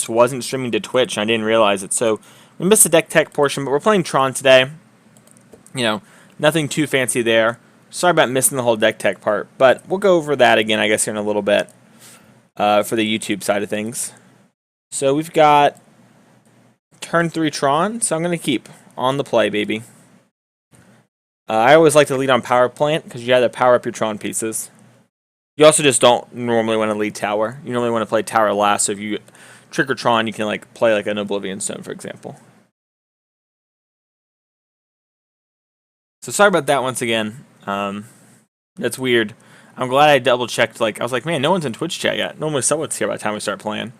just wasn't streaming to Twitch and I didn't realize it. So we missed the deck tech portion, but we're playing Tron today. You know, nothing too fancy there. Sorry about missing the whole deck tech part, but we'll go over that again, I guess, here in a little bit for the YouTube side of things. So we've got turn 3 Tron, so I'm going to keep on the play, baby. I always like to lead on Power Plant because you have to power up your Tron pieces. You also just don't normally want to lead Tower. You normally want to play Tower last, so if you trigger Tron, you can like play like an Oblivion Stone, for example. So sorry about that once again. That's weird. I'm glad I double checked. Like I was like, man, no one's in Twitch chat yet. Normally someone's here by the time we start playing.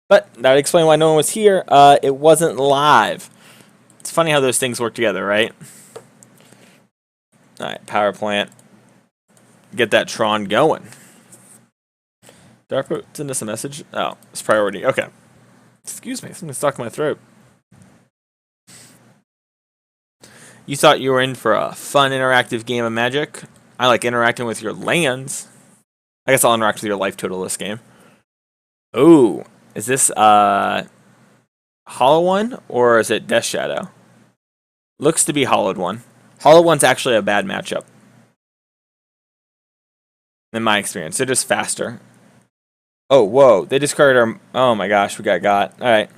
But that would explain why no one was here. It wasn't live. It's funny how those things work together, right? Alright, Power Plant. Get that Tron going. Did I send us a message? Oh, it's priority. Okay. Excuse me, something stuck in my throat. You thought you were in for a fun interactive game of Magic? I like interacting with your lands. I guess I'll interact with your life total this game. Oh, is this Hollow One or is it Death Shadow? Looks to be Hollowed One. Hollow One's actually a bad matchup. In my experience, they're just faster. Oh, whoa, they discarded our... Oh my gosh, we got. Alright.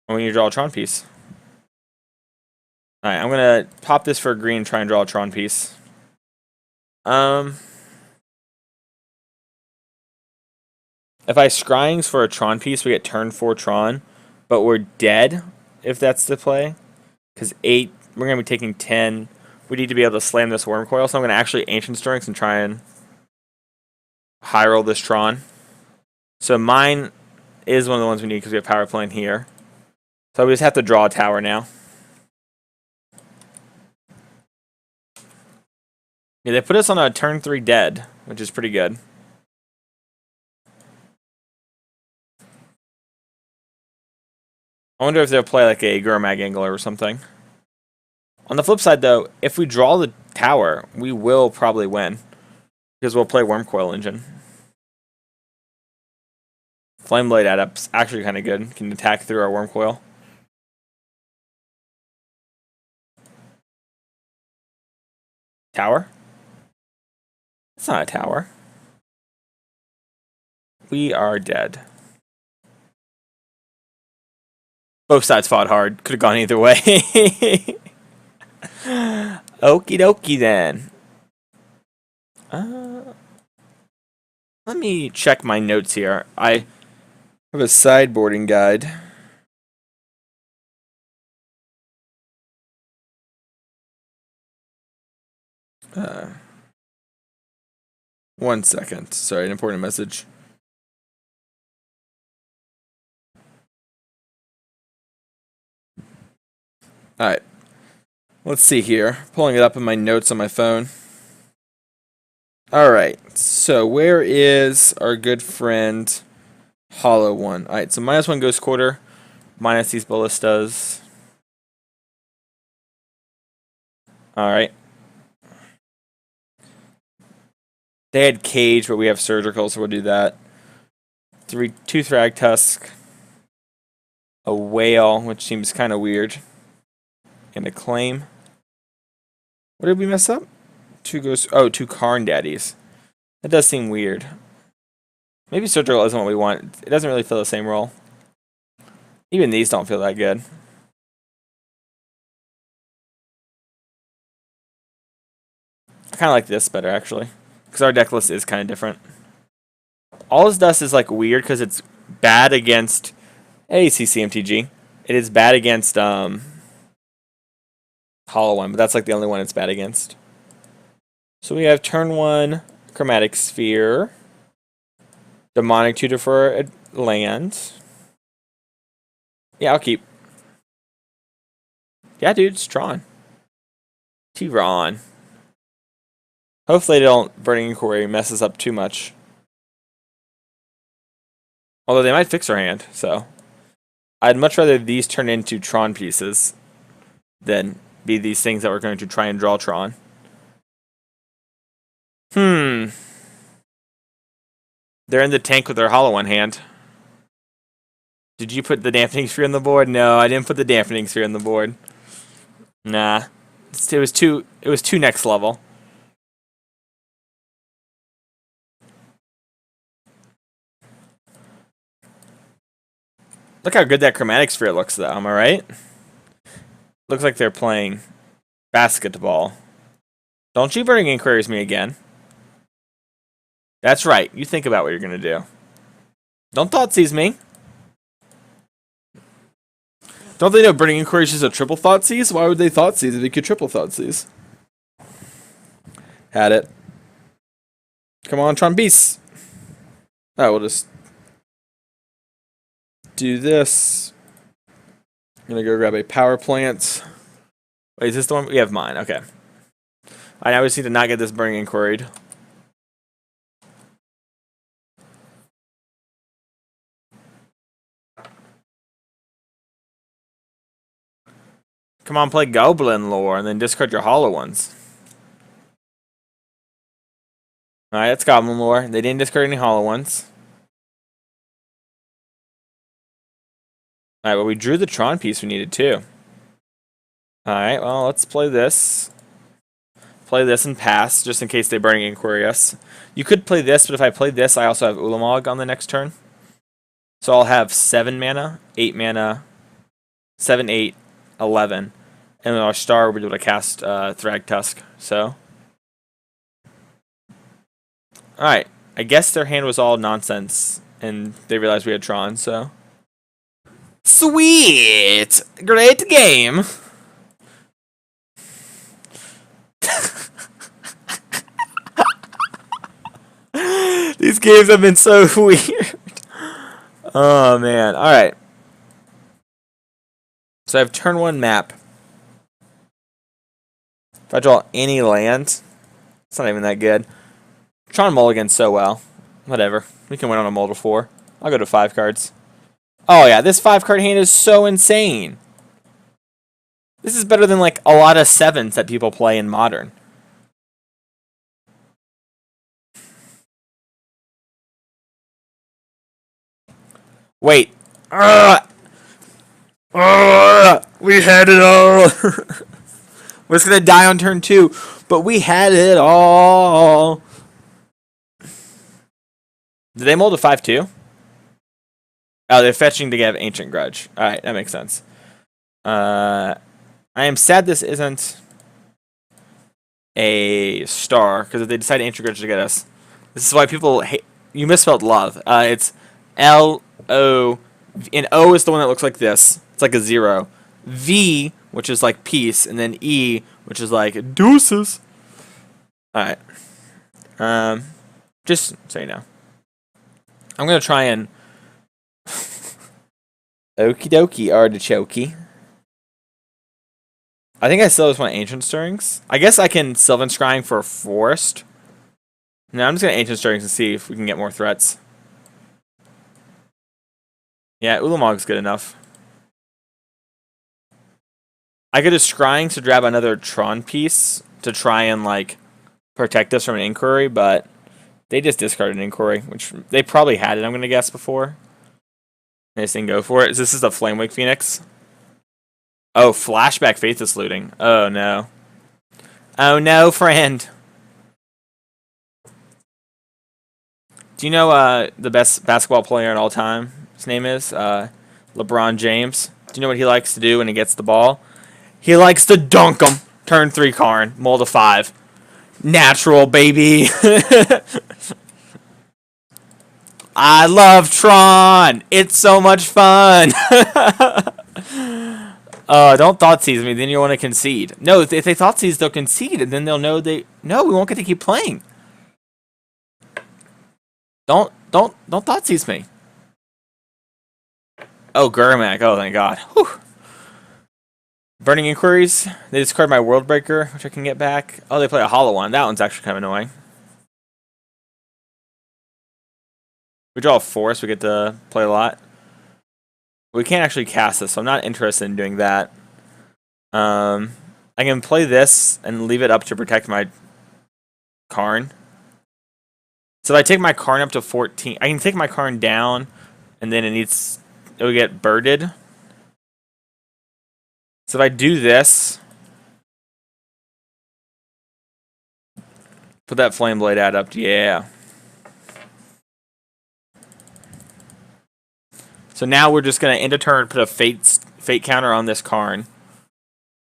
I want you to draw a Tron piece. Alright, I'm gonna pop this for a green and try and draw a Tron piece. If I scryings for a Tron piece, we get turn 4 Tron, but we're dead if that's the play. Because 8, we're going to be taking 10. We need to be able to slam this Worm Coil, so I'm going to actually Ancient Strengths and try and high roll this Tron. So mine is one of the ones we need because we have Power Plant here. So we just have to draw a tower now. Yeah, they put us on a turn 3 dead, which is pretty good. I wonder if they'll play like a Gurmag Angler or something. On the flip side, though, if we draw the tower, we will probably win. Because we'll play Wormcoil Engine. Flameblade Adept's actually kind of good. Can attack through our Wormcoil. Tower? It's not a tower. We are dead. Both sides fought hard. Could have gone either way. Okie dokie then. Let me check my notes here. I have a sideboarding guide. One second. Sorry, an important message. Alright. Let's see here. Pulling it up in my notes on my phone. Alright. So where is our good friend Hollow One? Alright, so -1 Ghost Quarter. Minus these ballistas. Alright. They had Cage, but we have Surgical, so we'll do that. 2 Thragtusk. A Whale, which seems kind of weird. And a Claim. What did we mess up? 2 Karn Daddies. That does seem weird. Maybe Surgical isn't what we want. It doesn't really fill the same role. Even these don't feel that good. I kind of like this better, actually. Because our deck list is kind of different. All's Dust is like weird because it's bad against... Hey, CCMTG. It is bad against Hollow One, but that's like the only one it's bad against. So we have turn 1 Chromatic Sphere. Demonic Tutor for a land. Yeah, I'll keep. Yeah, dude, it's Tron. T-Ron. Hopefully they don't Burning Inquiry mess us up too much. Although they might fix our hand, so. I'd much rather these turn into Tron pieces than be these things that we're going to try and draw Tron. They're in the tank with their hollow one hand. Did you put the dampening sphere on the board? No, I didn't put the dampening sphere on the board. Nah. It was too next level. Look how good that chromatic sphere looks though, am I right? Looks like they're playing basketball. Don't you bring inquiries me again. That's right. You think about what you're gonna do. Don't Thoughtseize me. Don't they know Burning Inquiries is a triple Thoughtseize? Why would they Thoughtseize if they could triple Thoughtseize? Had it. Come on, Tron Beast. Alright, we'll just do this. I'm gonna go grab a power plant. Wait, is this the one? We have mine. Okay. I now just need to not get this Burning Inquiry. Come on, play Goblin Lore and then discard your hollow ones. Alright, that's Goblin Lore. They didn't discard any hollow ones. Alright, well, we drew the Tron piece we needed too. Alright, well, let's play this. Play this and pass, just in case they Burning Inquiry us. You could play this, but if I play this, I also have Ulamog on the next turn. So I'll have 7 mana, 8 mana, 7, 8, 11. And with our star, we'll be able to cast Thragtusk. So, alright. I guess their hand was all nonsense, and they realized we had Tron, so. Sweet! Great game! These games have been so weird. Oh, man. Alright. So I have turn 1 map. If I draw any land, it's not even that good. Tron mulligans so well. Whatever. We can win on a mold of 4. I'll go to 5 cards. Oh yeah, this 5-card hand is so insane. This is better than like a lot of 7s that people play in Modern. Wait. We had it all. We're just going to die on turn 2. But we had it all. Did they mold a 5-2? Oh, they're fetching to get Ancient Grudge. Alright, that makes sense. I am sad this isn't a star, because if they decide Ancient Grudge to get us, this is why people hate. You misspelled love. It's L-O. And O is the one that looks like this. It's like a 0. V, which is like peace, and then E, which is like deuces. Alright. Just so you know. I'm going to try and okie dokie artichoke. I think I still just want Ancient Stirrings. I guess I can Sylvan Scrying for a forest. No, I'm just going to Ancient Stirrings and see if we can get more threats. Yeah, Ulamog's good enough. I could just Scrying to grab another Tron piece to try and, like, protect us from an Inquiry, but they just discarded an Inquiry, which they probably had it, I'm going to guess, before. They just didn't go for it. This is a Flamewake Phoenix. Oh, Flashback Faithless Looting. Oh, no. Oh, no, friend. Do you know the best basketball player in all time? His name is LeBron James. Do you know what he likes to do when he gets the ball? He likes to dunk him. Turn 3 Karn. Mold a 5. Natural, baby. I love Tron. It's so much fun. Don't Thoughtseize me. Then you want to concede. No, if they Thoughtseize, they'll concede, and then they'll know they. No, we won't get to keep playing. Don't Thoughtseize me. Oh, Gurmak. Oh, thank God. Whew. Burning Inquiries. They discard my World Breaker, which I can get back. Oh, they play a Hollow one. That one's actually kind of annoying. We draw a Forest. We get to play a lot. We can't actually cast this, so I'm not interested in doing that. I can play this and leave it up to protect my Karn. So if I take my Karn up to 14, I can take my Karn down, and then it will get birded. So if I do this, put that Flame Blade ad up, yeah. So now we're just going to end a turn, put a fate counter on this Karn.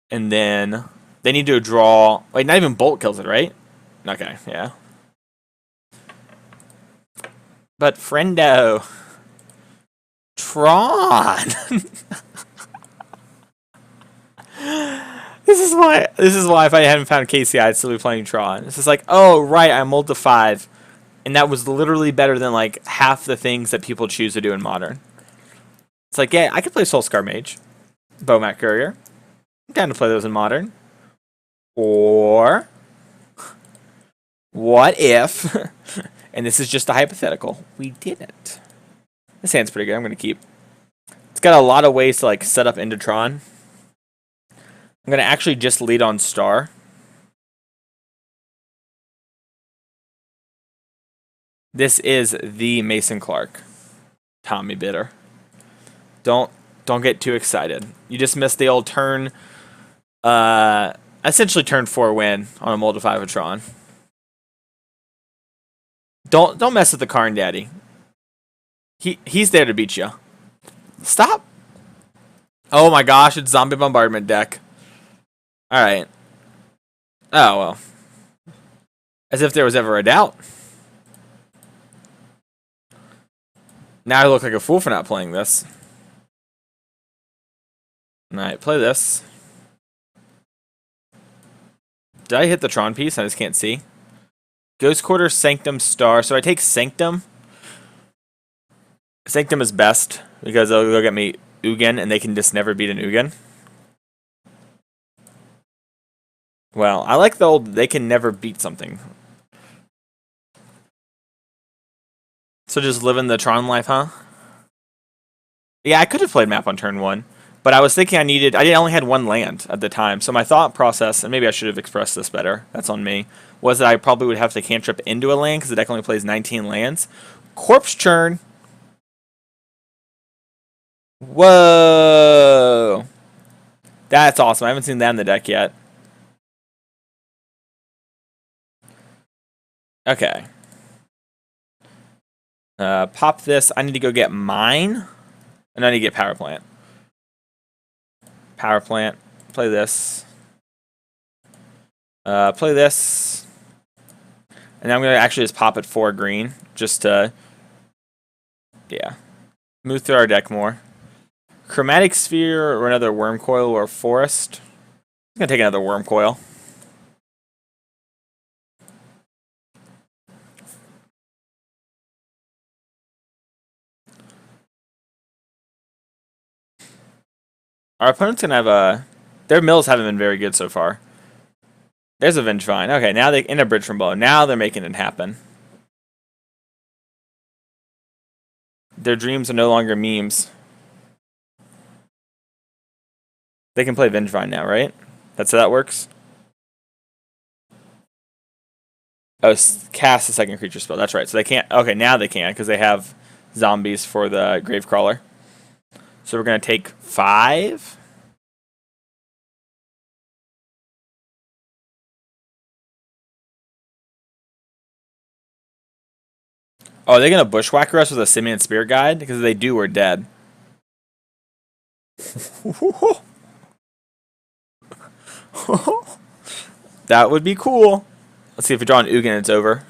And then they need to draw... Wait, not even Bolt kills it, right? Okay, yeah. But friendo... Tron! This is why if I hadn't found KCI, I'd still be playing Tron. It's just like, oh, right, I'm ult to 5. And that was literally better than, like, half the things that people choose to do in Modern. It's like, yeah, I could play Soulscar Mage. Bowmat Courier. I'm down to play those in Modern. Or... What if... and this is just a hypothetical. We didn't. This hand's pretty good. I'm going to keep. It's got a lot of ways to, like, set up into Tron. I'm going to actually just lead on Star. This is the Mason Clark. Tommy Bitter. Don't get too excited. You just missed the old turn. Essentially turn 4 win on a Mold 5 of Tron. Don't mess with the Karn Daddy. He's there to beat you. Stop. Oh my gosh, it's Zombie Bombardment deck. Alright. Oh, well. As if there was ever a doubt. Now I look like a fool for not playing this. Alright, play this. Did I hit the Tron piece? I just can't see. Ghost Quarter, Sanctum, Star. So I take Sanctum. Sanctum is best because they'll get me Ugin and they can just never beat an Ugin. Well, I like the old they can never beat something. So just living the Tron life, huh? Yeah, I could have played map on turn 1, but I was thinking I only had 1 land at the time. So my thought process, and maybe I should have expressed this better, that's on me, was that I probably would have to cantrip into a land because the deck only plays 19 lands. Corpse Churn. Whoa. That's awesome. I haven't seen that in the deck yet. Okay. Pop this. I need to go get mine. And I need to get Power Plant. Power Plant. Play this. Play this. And I'm going to actually just pop it 4 green. Just to... Yeah. Move through our deck more. Chromatic Sphere or another Worm Coil or Forest. I'm going to take another Worm Coil. Our opponent's going to have a... Their mills haven't been very good so far. There's a Vengevine. Okay, now they... In a Bridge from Below. Now they're making it happen. Their dreams are no longer memes. They can play Vengevine now, right? That's how that works? Oh, cast a second creature spell. That's right. So they can't... Okay, now they can, because they have zombies for the Gravecrawler. So we're going to take 5. Oh, are they going to Bushwhacker us with a Simian Spirit Guide? Because if they do, we're dead. That would be cool. Let's see if we draw an Ugin, it's over.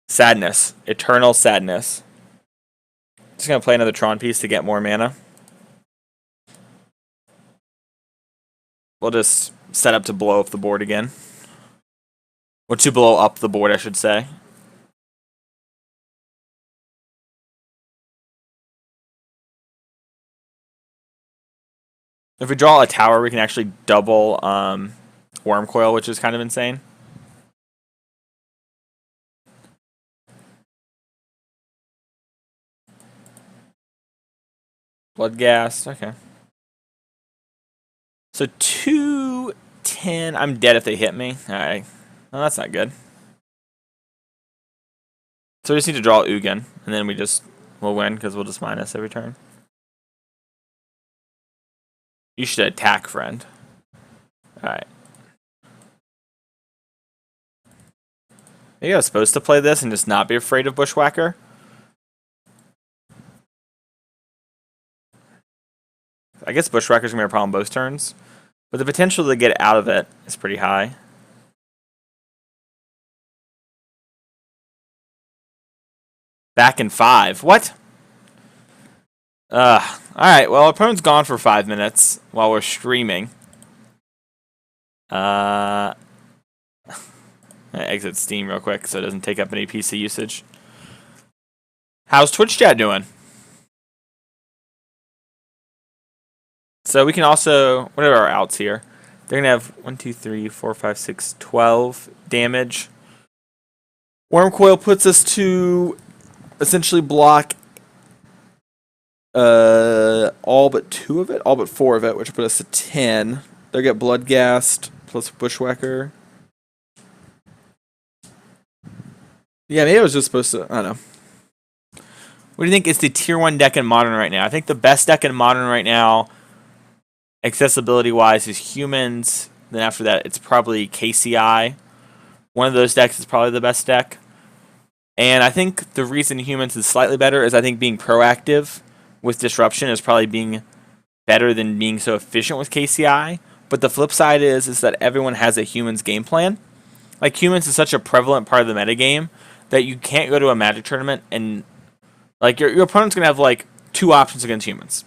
Sadness. Eternal Sadness. Just going to play another Tron piece to get more mana. We'll just set up to blow up the board again. Or to blow up the board, I should say. If we draw a tower, we can actually double Worm Coil, which is kind of insane. Bloodghast, okay. So 2-10. I'm dead if they hit me. Alright. Well, that's not good. So we just need to draw Ugin, and then we'll win because we'll just minus every turn. You should attack, friend. Alright. Maybe I was supposed to play this and just not be afraid of Bushwhacker. I guess Bushwhacker's going to be a problem both turns. But the potential to get out of it is pretty high. Back in 5. What? Alright, well, our opponent's gone for 5 minutes while we're streaming. Exit Steam real quick so it doesn't take up any PC usage. How's Twitch chat doing? So we can also, what are our outs here? They're going to have 1, 2, 3, 4, 5, 6, 12 damage. Worm Coil puts us to essentially block all but 2 of it, all but 4 of it, which put us to 10. They'll get Blood Gassed plus Bushwhacker. Yeah, maybe I was just supposed to, I don't know. What do you think is the tier 1 deck in Modern right now? I think the best deck in Modern right now, accessibility-wise, is Humans. Then after that, it's probably KCI. One of those decks is probably the best deck. And I think the reason Humans is slightly better is I think being proactive with Disruption is probably being better than being so efficient with KCI. But the flip side is that everyone has a Humans game plan. Like, Humans is such a prevalent part of the metagame that you can't go to a Magic tournament and, like, your opponent's going to have, like, 2 options against Humans.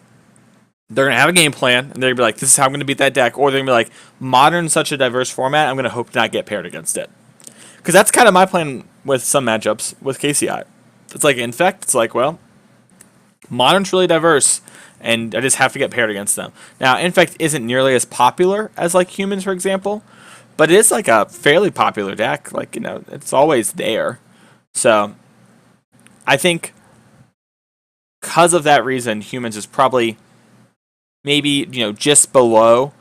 They're going to have a game plan, and they're going to be like, this is how I'm going to beat that deck. Or they're going to be like, Modern's such a diverse format, I'm going to hope to not get paired against it. Because that's kind of my plan with some matchups with KCI. It's like Infect, it's like, well, Modern's really diverse, and I just have to get paired against them. Now, Infect isn't nearly as popular as, like, Humans, for example, but it is, like, a fairly popular deck. Like, you know, it's always there. So, I think because of that reason, Humans is probably maybe, you know, just below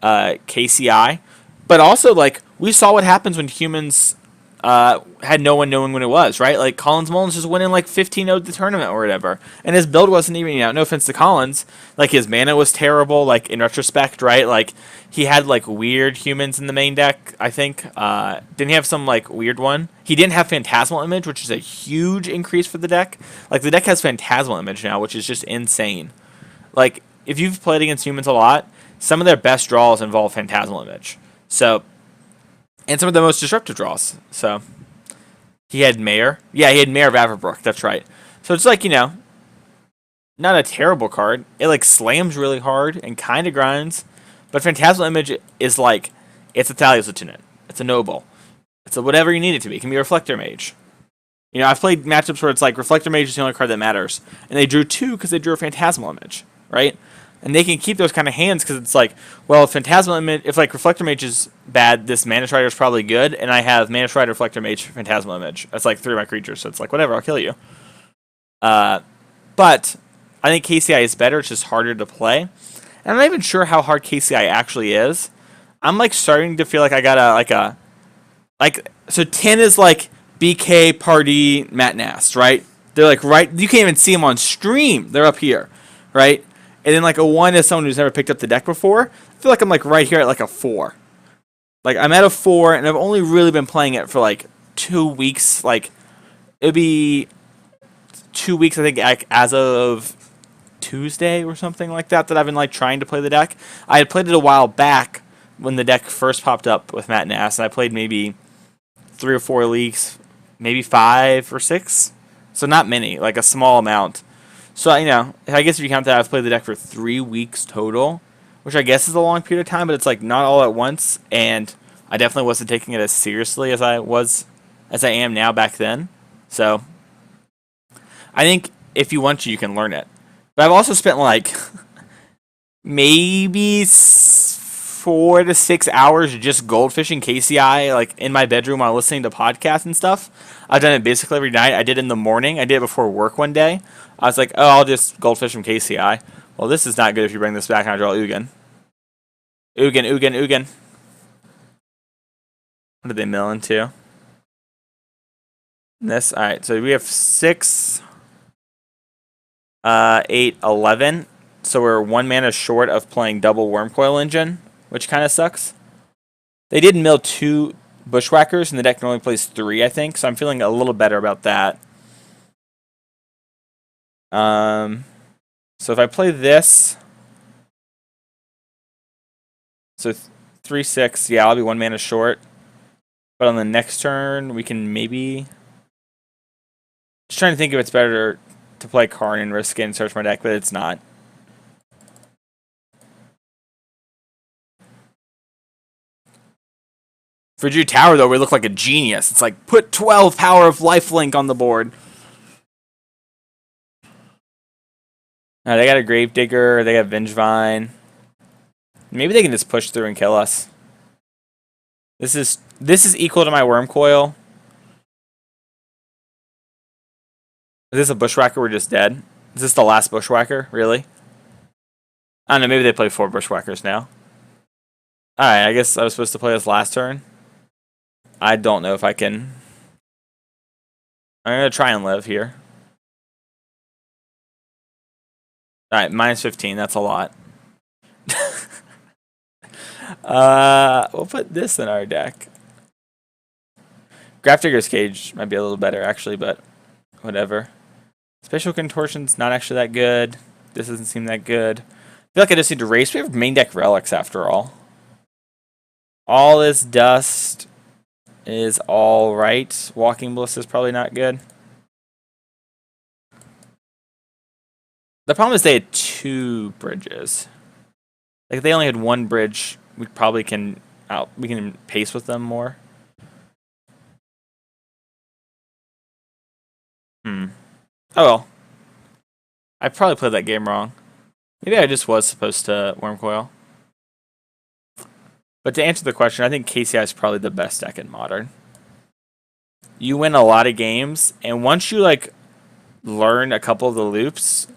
KCI. But also, like, we saw what happens when Humans had no one knowing when it was, right? Like, Collins Mullins just winning, like, 15-0 the tournament or whatever. And his build wasn't even, you know, no offense to Collins, like, his mana was terrible, like, in retrospect, right? Like, he had, like, weird Humans in the main deck, I think. Didn't he have some, like, weird one? He didn't have Phantasmal Image, which is a huge increase for the deck. Like, the deck has Phantasmal Image now, which is just insane. Like, if you've played against Humans a lot, some of their best draws involve Phantasmal Image. So, and some of the most disruptive draws. So, he had Mayor. Yeah, he had Mayor of Averbrook. That's right. So, it's like, you know, not a terrible card. It, like, slams really hard and kind of grinds. But Phantasmal Image is like, it's a Thalia's Lieutenant. It's a Noble. It's a whatever you need it to be. It can be a Reflector Mage. You know, I've played matchups where it's like Reflector Mage is the only card that matters. And they drew 2 because they drew a Phantasmal Image, right? And they can keep those kind of hands because it's like, well, if Phantasmal Image, if like Reflector Mage is bad, this Mana Strider is probably good, and I have Mana Strider, Reflector Mage, Phantasmal Image. That's like 3 of my creatures, so it's like, whatever, I'll kill you. But I think KCI is better, it's just harder to play. And I'm not even sure how hard KCI actually is. I'm like starting to feel like I got so 10 is like BK, Party, Matt Nast, right? They're like right, you can't even see them on stream. They're up here, right? And then like a 1 is someone who's never picked up the deck before. I feel like I'm like right here at like a 4. Like I'm at a 4, and I've only really been playing it for like 2 weeks. Like it'd be 2 weeks, I think, like, as of Tuesday or something like that I've been like trying to play the deck. I had played it a while back when the deck first popped up with Matt Nass, and I played maybe 3 or 4 leagues, maybe 5 or 6. So not many, like a small amount. So, you know, I guess if you count that, I've played the deck for 3 weeks total, which I guess is a long period of time, but it's like not all at once, and I definitely wasn't taking it as seriously as I am now back then. So, I think if you want to, you can learn it. But I've also spent like maybe 4 to 6 hours just goldfishing KCI, like in my bedroom while listening to podcasts and stuff. I've done it basically every night. I did it in the morning. I did it before work one day. I was like, oh, I'll just goldfish from KCI. Well, this is not good if you bring this back and I draw Ugin. Ugin. What did they mill into? This, alright, so we have 6, 8, 11. So we're 1 mana short of playing double Wormcoil Engine, which kind of sucks. They did mill 2 Bushwhackers, and the deck normally plays 3, I think, so I'm feeling a little better about that. So if I play this, so 3, 6, yeah, I'll be 1 mana short. But on the next turn, we can maybe... Just trying to think if it's better to play Karn and risk it and search my deck, but it's not. For Drew Tower, though, we look like a genius. It's like, put 12 Power of Lifelink on the board. They got a Gravedigger, they got Vengevine. Maybe they can just push through and kill us. This is equal to my Wormcoil. Is this a Bushwhacker? We're just dead. Is this the last Bushwhacker? Really? I don't know. Maybe they play 4 Bushwhackers now. Alright, I guess I was supposed to play this last turn. I don't know if I can. I'm going to try and live here. Alright, minus 15. That's a lot. We'll put this in our deck. Grafdigger's Cage might be a little better, actually, but whatever. Spatial Contortion's not actually that good. This doesn't seem that good. I feel like I just need to race. We have main deck relics after all. All this dust is alright. Walking Bliss is probably not good. The problem is they had 2 bridges. Like if they only had 1 bridge, we probably can pace with them more. Oh well. I probably played that game wrong. Maybe I just was supposed to Wormcoil. But to answer the question, I think KCI is probably the best deck in Modern. You win a lot of games, and once you like learn a couple of the loops,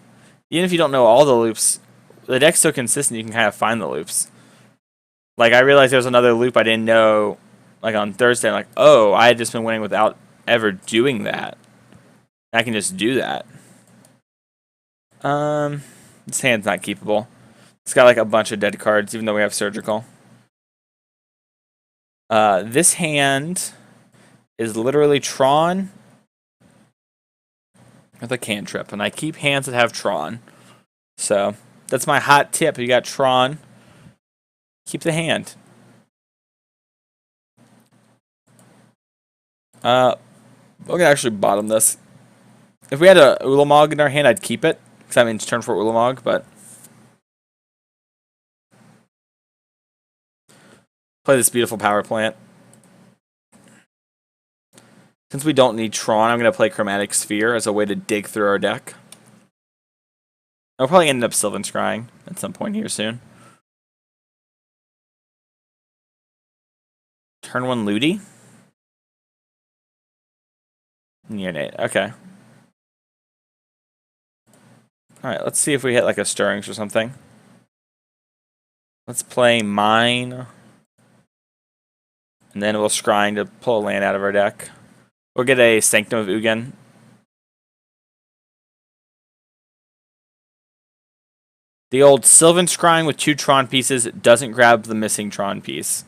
even if you don't know all the loops, the deck's so consistent you can kind of find the loops. Like I realized there was another loop I didn't know like on Thursday. I'm like, oh, I had just been winning without ever doing that. I can just do that. This hand's not keepable. It's got like a bunch of dead cards, even though we have Surgical. This hand is literally Tron with a cantrip, and I keep hands that have Tron. So that's my hot tip. You got Tron, keep the hand. We're gonna actually bottom this. If we had a Ulamog in our hand, I'd keep it. Because that means turn for Ulamog, but... Play this beautiful power plant. Since we don't need Tron, I'm going to play Chromatic Sphere as a way to dig through our deck. I'll probably end up Sylvan Scrying at some point here soon. Turn 1 Ludi. Neonate, okay. Alright, let's see if we hit like a Stirrings or something. Let's play Mine. And then we'll Scrying to pull a land out of our deck. We'll get a Sanctum of Ugin. The old Sylvan Scrying with 2 Tron pieces doesn't grab the missing Tron piece.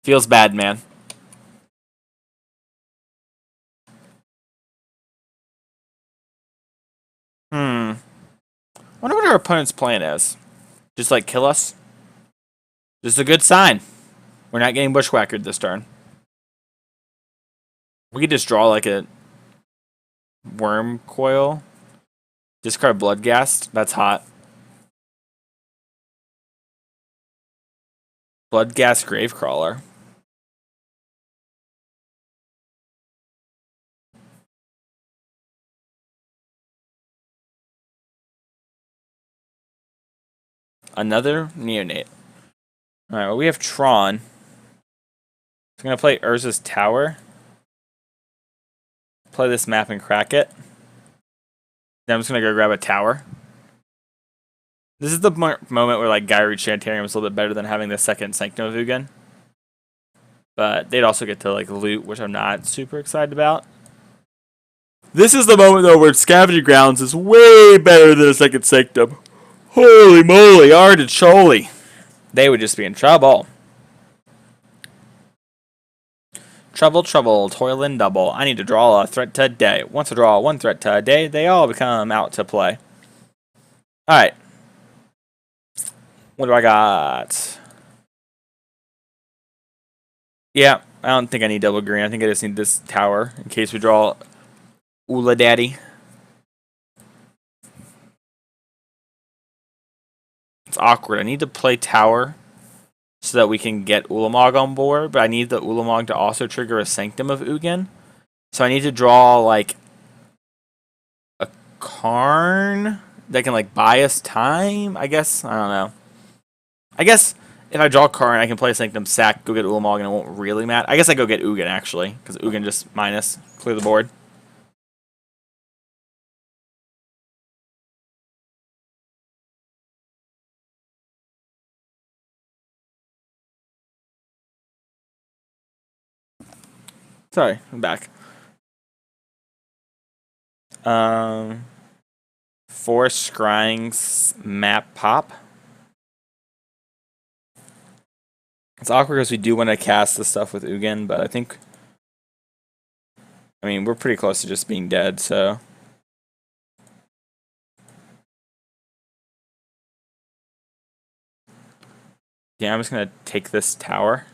Feels bad, man. Wonder what our opponent's plan is. Just like kill us? Just a good sign. We're not getting bushwhackered this turn. We could just draw like a Worm Coil. Discard Bloodghast. That's hot. Bloodghast Gravecrawler. Another Neonate. Alright, well we have Tron. So I'm going to play Urza's Tower. Play this map and crack it. Then I'm just going to go grab a tower. This is the moment where like Gyre Chantarium is a little bit better than having the second Sanctum of Ugin. but they'd also get to like loot, which I'm not super excited about. This is the moment though where Scavenging Grounds is way better than a Second Sanctum. Holy moly, articholi. They would just be in trouble. Trouble, trouble, toil and double. I need to draw a threat today. Once I draw one threat today, they all become out to play. Alright. What do I got? Yeah, I don't think I need double green. I think I just need this tower in case we draw Oola Daddy. It's awkward. I need to play tower so that we can get Ulamog on board, but I need the Ulamog to also trigger a Sanctum of Ugin. So I need to draw like a Karn that can like buy us time, I guess. I don't know. I guess if I draw Karn, I can play Sanctum, sack, go get Ulamog, and it won't really matter. I guess I go get Ugin actually, because Ugin just minus, clear the board. Sorry, I'm back. Forest Scrying's map pop. It's awkward because we do want to cast the stuff with Ugin, but I think, I mean, we're pretty close to just being dead, so. Yeah, I'm just going to take this tower.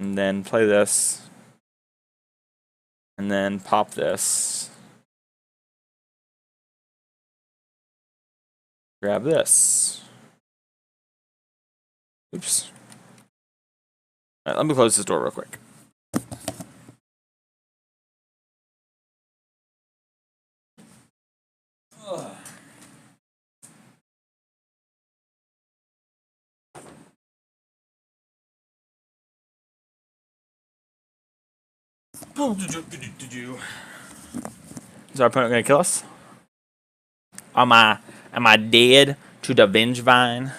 And then play this. And then pop this. Grab this. Oops. Alright, let me close this door real quick. Is our opponent going to kill us? Am I dead to the Vengevine?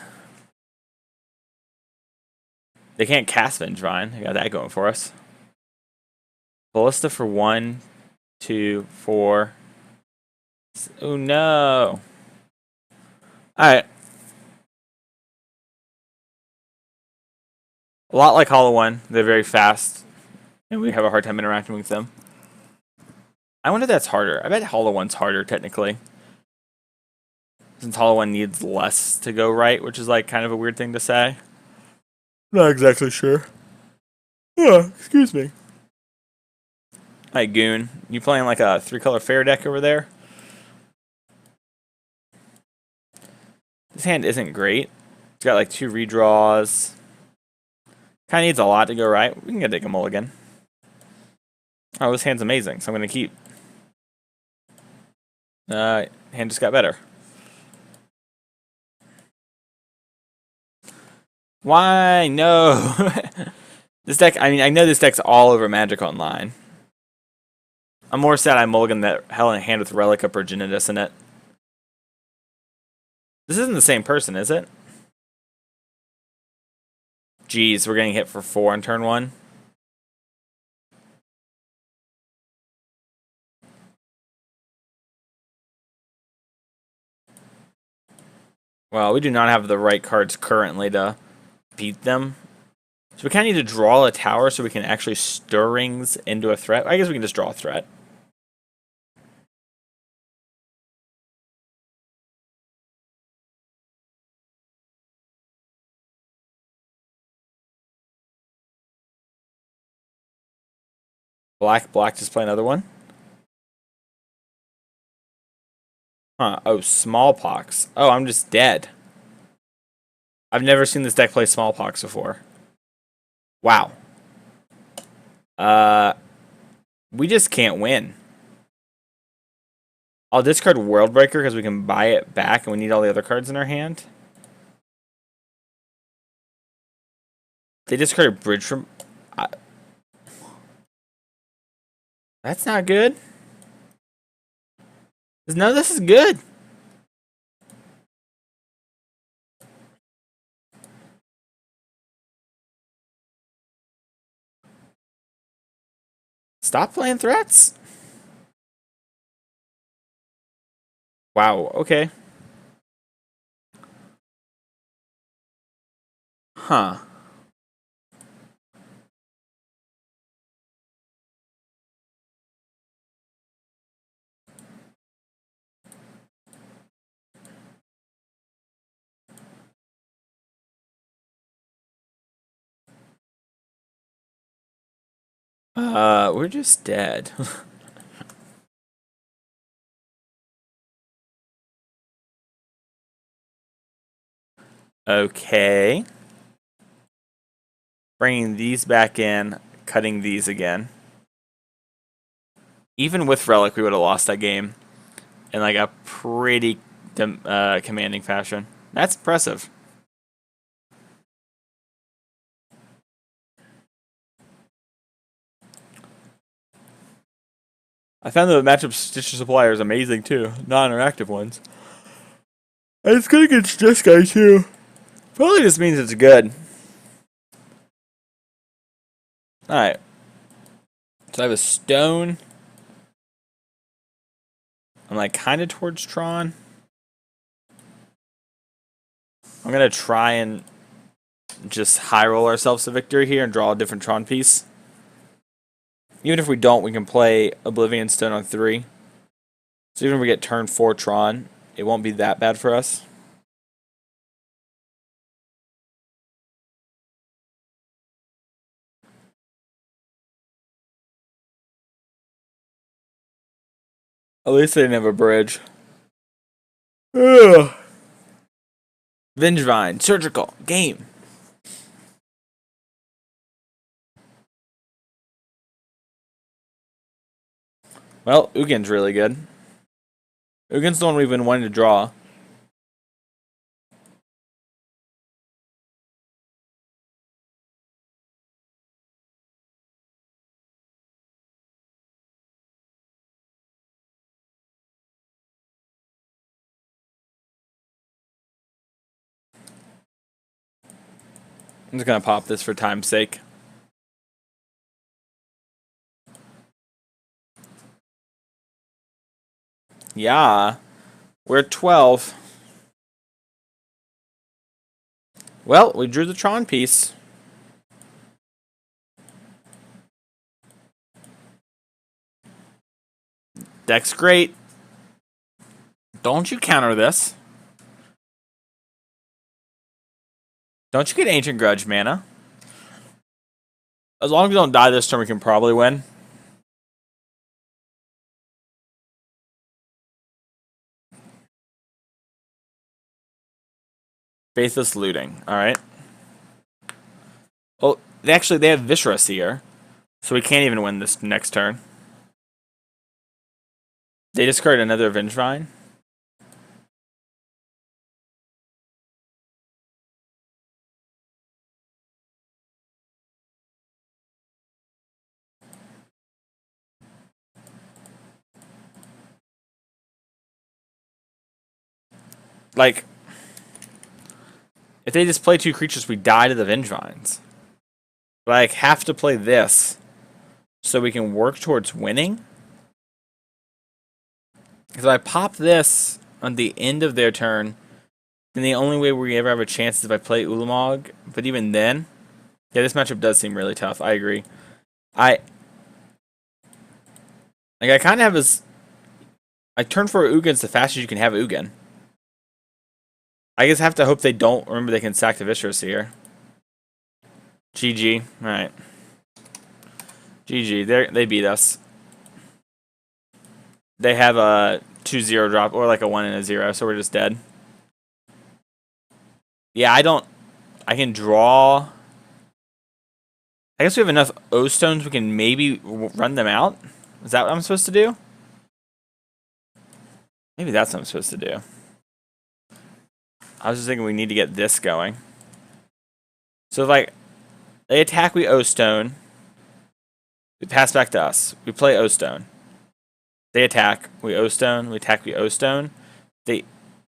They can't cast Vengevine. They got that going for us. Ballista for 1, 2, 4. Oh no. Alright. A lot like Hollow One. They're very fast. And we have a hard time interacting with them. I wonder if that's harder. I bet Hollow One's harder, technically. Since Hollow One needs less to go right, which is like kind of a weird thing to say. Not exactly sure. Oh, excuse me. Alright, Goon. You playing like a 3-color fair deck over there? This hand isn't great. It's got like 2 redraws. Kind of needs a lot to go right. We can get take a mulligan. Oh, this hand's amazing, so I'm going to keep. Hand just got better. Why? No. This deck, I mean, I know this deck's all over Magic Online. I'm more sad I mulligan that hell in a hand with Relic of Progenitus in it. This isn't the same person, is it? Jeez, we're getting hit for 4 on turn 1. Well, we do not have the right cards currently to beat them. So we kind of need to draw a tower so we can actually Stirrings into a threat. I guess we can just draw a threat. Black, just play another one. Huh, oh, Smallpox. Oh, I'm just dead. I've never seen this deck play Smallpox before. Wow. We just can't win. I'll discard Worldbreaker because we can buy it back and we need all the other cards in our hand. They discarded Bridge from... That's not good. None of this is good. Stop playing threats? Wow, okay. Huh. We're just dead. Okay. Bringing these back in, cutting these again. Even with Relic, we would have lost that game in like a pretty commanding fashion. That's impressive. I found the matchup Stitcher Supplier is amazing too. Non-interactive ones. And it's good against this guy too. Probably just means it's good. Alright. So I have a stone. I'm like kind of towards Tron. I'm going to try and just high roll ourselves to victory here and draw a different Tron piece. Even if we don't, we can play Oblivion Stone on 3. So even if we get turn 4 Tron, it won't be that bad for us. At least they didn't have a bridge. Ugh. Vengevine, Surgical, game. Well, Ugin's really good. Ugin's the one we've been wanting to draw. I'm just going to pop this for time's sake. Yeah. We're at 12. Well, we drew the Tron piece. Deck's great. Don't you counter this. Don't you get Ancient Grudge mana. As long as we don't die this turn, we can probably win. Faithless Looting. Alright. Oh, they have Viscera Seer. So we can't even win this next turn. They discard another Vengevine. Like, if they just play 2 creatures, we die to the Vengevines. Like, have to play this so we can work towards winning. Because if I pop this on the end of their turn, then the only way we ever have a chance is if I play Ulamog. But even then, yeah, this matchup does seem really tough. I agree. I kind of have this. I turn for Ugins the fastest you can have Ugin. I guess I have to hope they don't remember they can sack the Viscera here. GG. Alright. GG. They beat us. They have a 2-0 drop, or like a 1 and a 0, so we're just dead. Yeah, I can draw. I guess we have enough O-stones we can maybe run them out. Is that what I'm supposed to do? Maybe that's what I'm supposed to do. I was just thinking we need to get this going. So if like they attack, we O-stone. We pass back to us. We play O-stone. They attack, we O-stone. We attack, we O-stone. They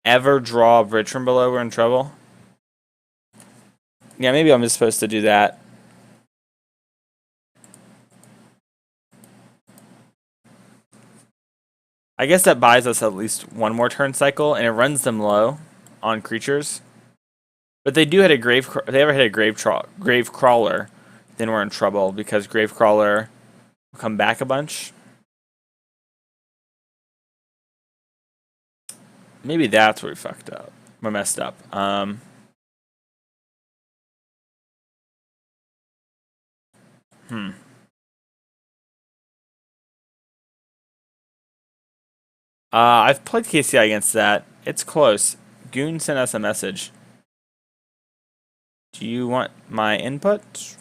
ever draw a bridge from below, we're in trouble. Yeah, maybe I'm just supposed to do that. I guess that buys us at least one more turn cycle, and it runs them low on creatures. But they do hit a if they ever hit a grave crawler, then we're in trouble because grave crawler will come back a bunch. Maybe that's where we fucked up. We messed up. I've played KCI against that. It's close. Goon sent us a message. Do you want my input?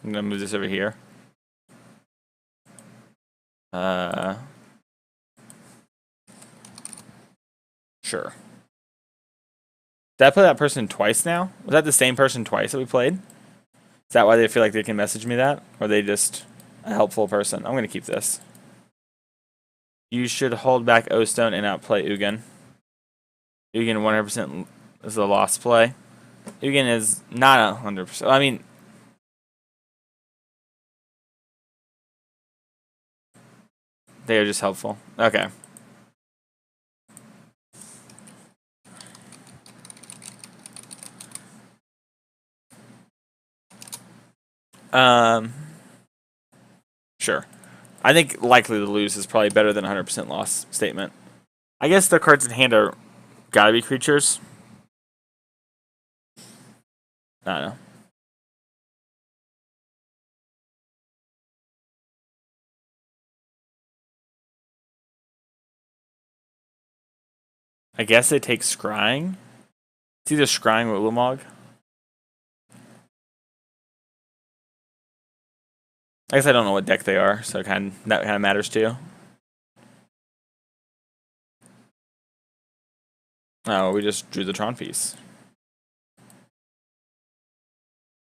I'm gonna move this over here. Sure. Did I play that person twice now? Was that the same person twice that we played? Is that why they feel like they can message me that? Or are they just a helpful person? I'm gonna keep this. You should hold back O-Stone and outplay Ugin. Ugin 100% is a lost play. Ugin is not 100%. I mean, they are just helpful. Okay. Sure. I think likely to lose is probably better than 100% loss statement. I guess the cards in hand are gotta be creatures. I don't know. I guess they take Scrying. It's either Scrying or Ulamog. I guess I don't know what deck they are, so that kind of matters too. Oh, we just drew the Tron piece.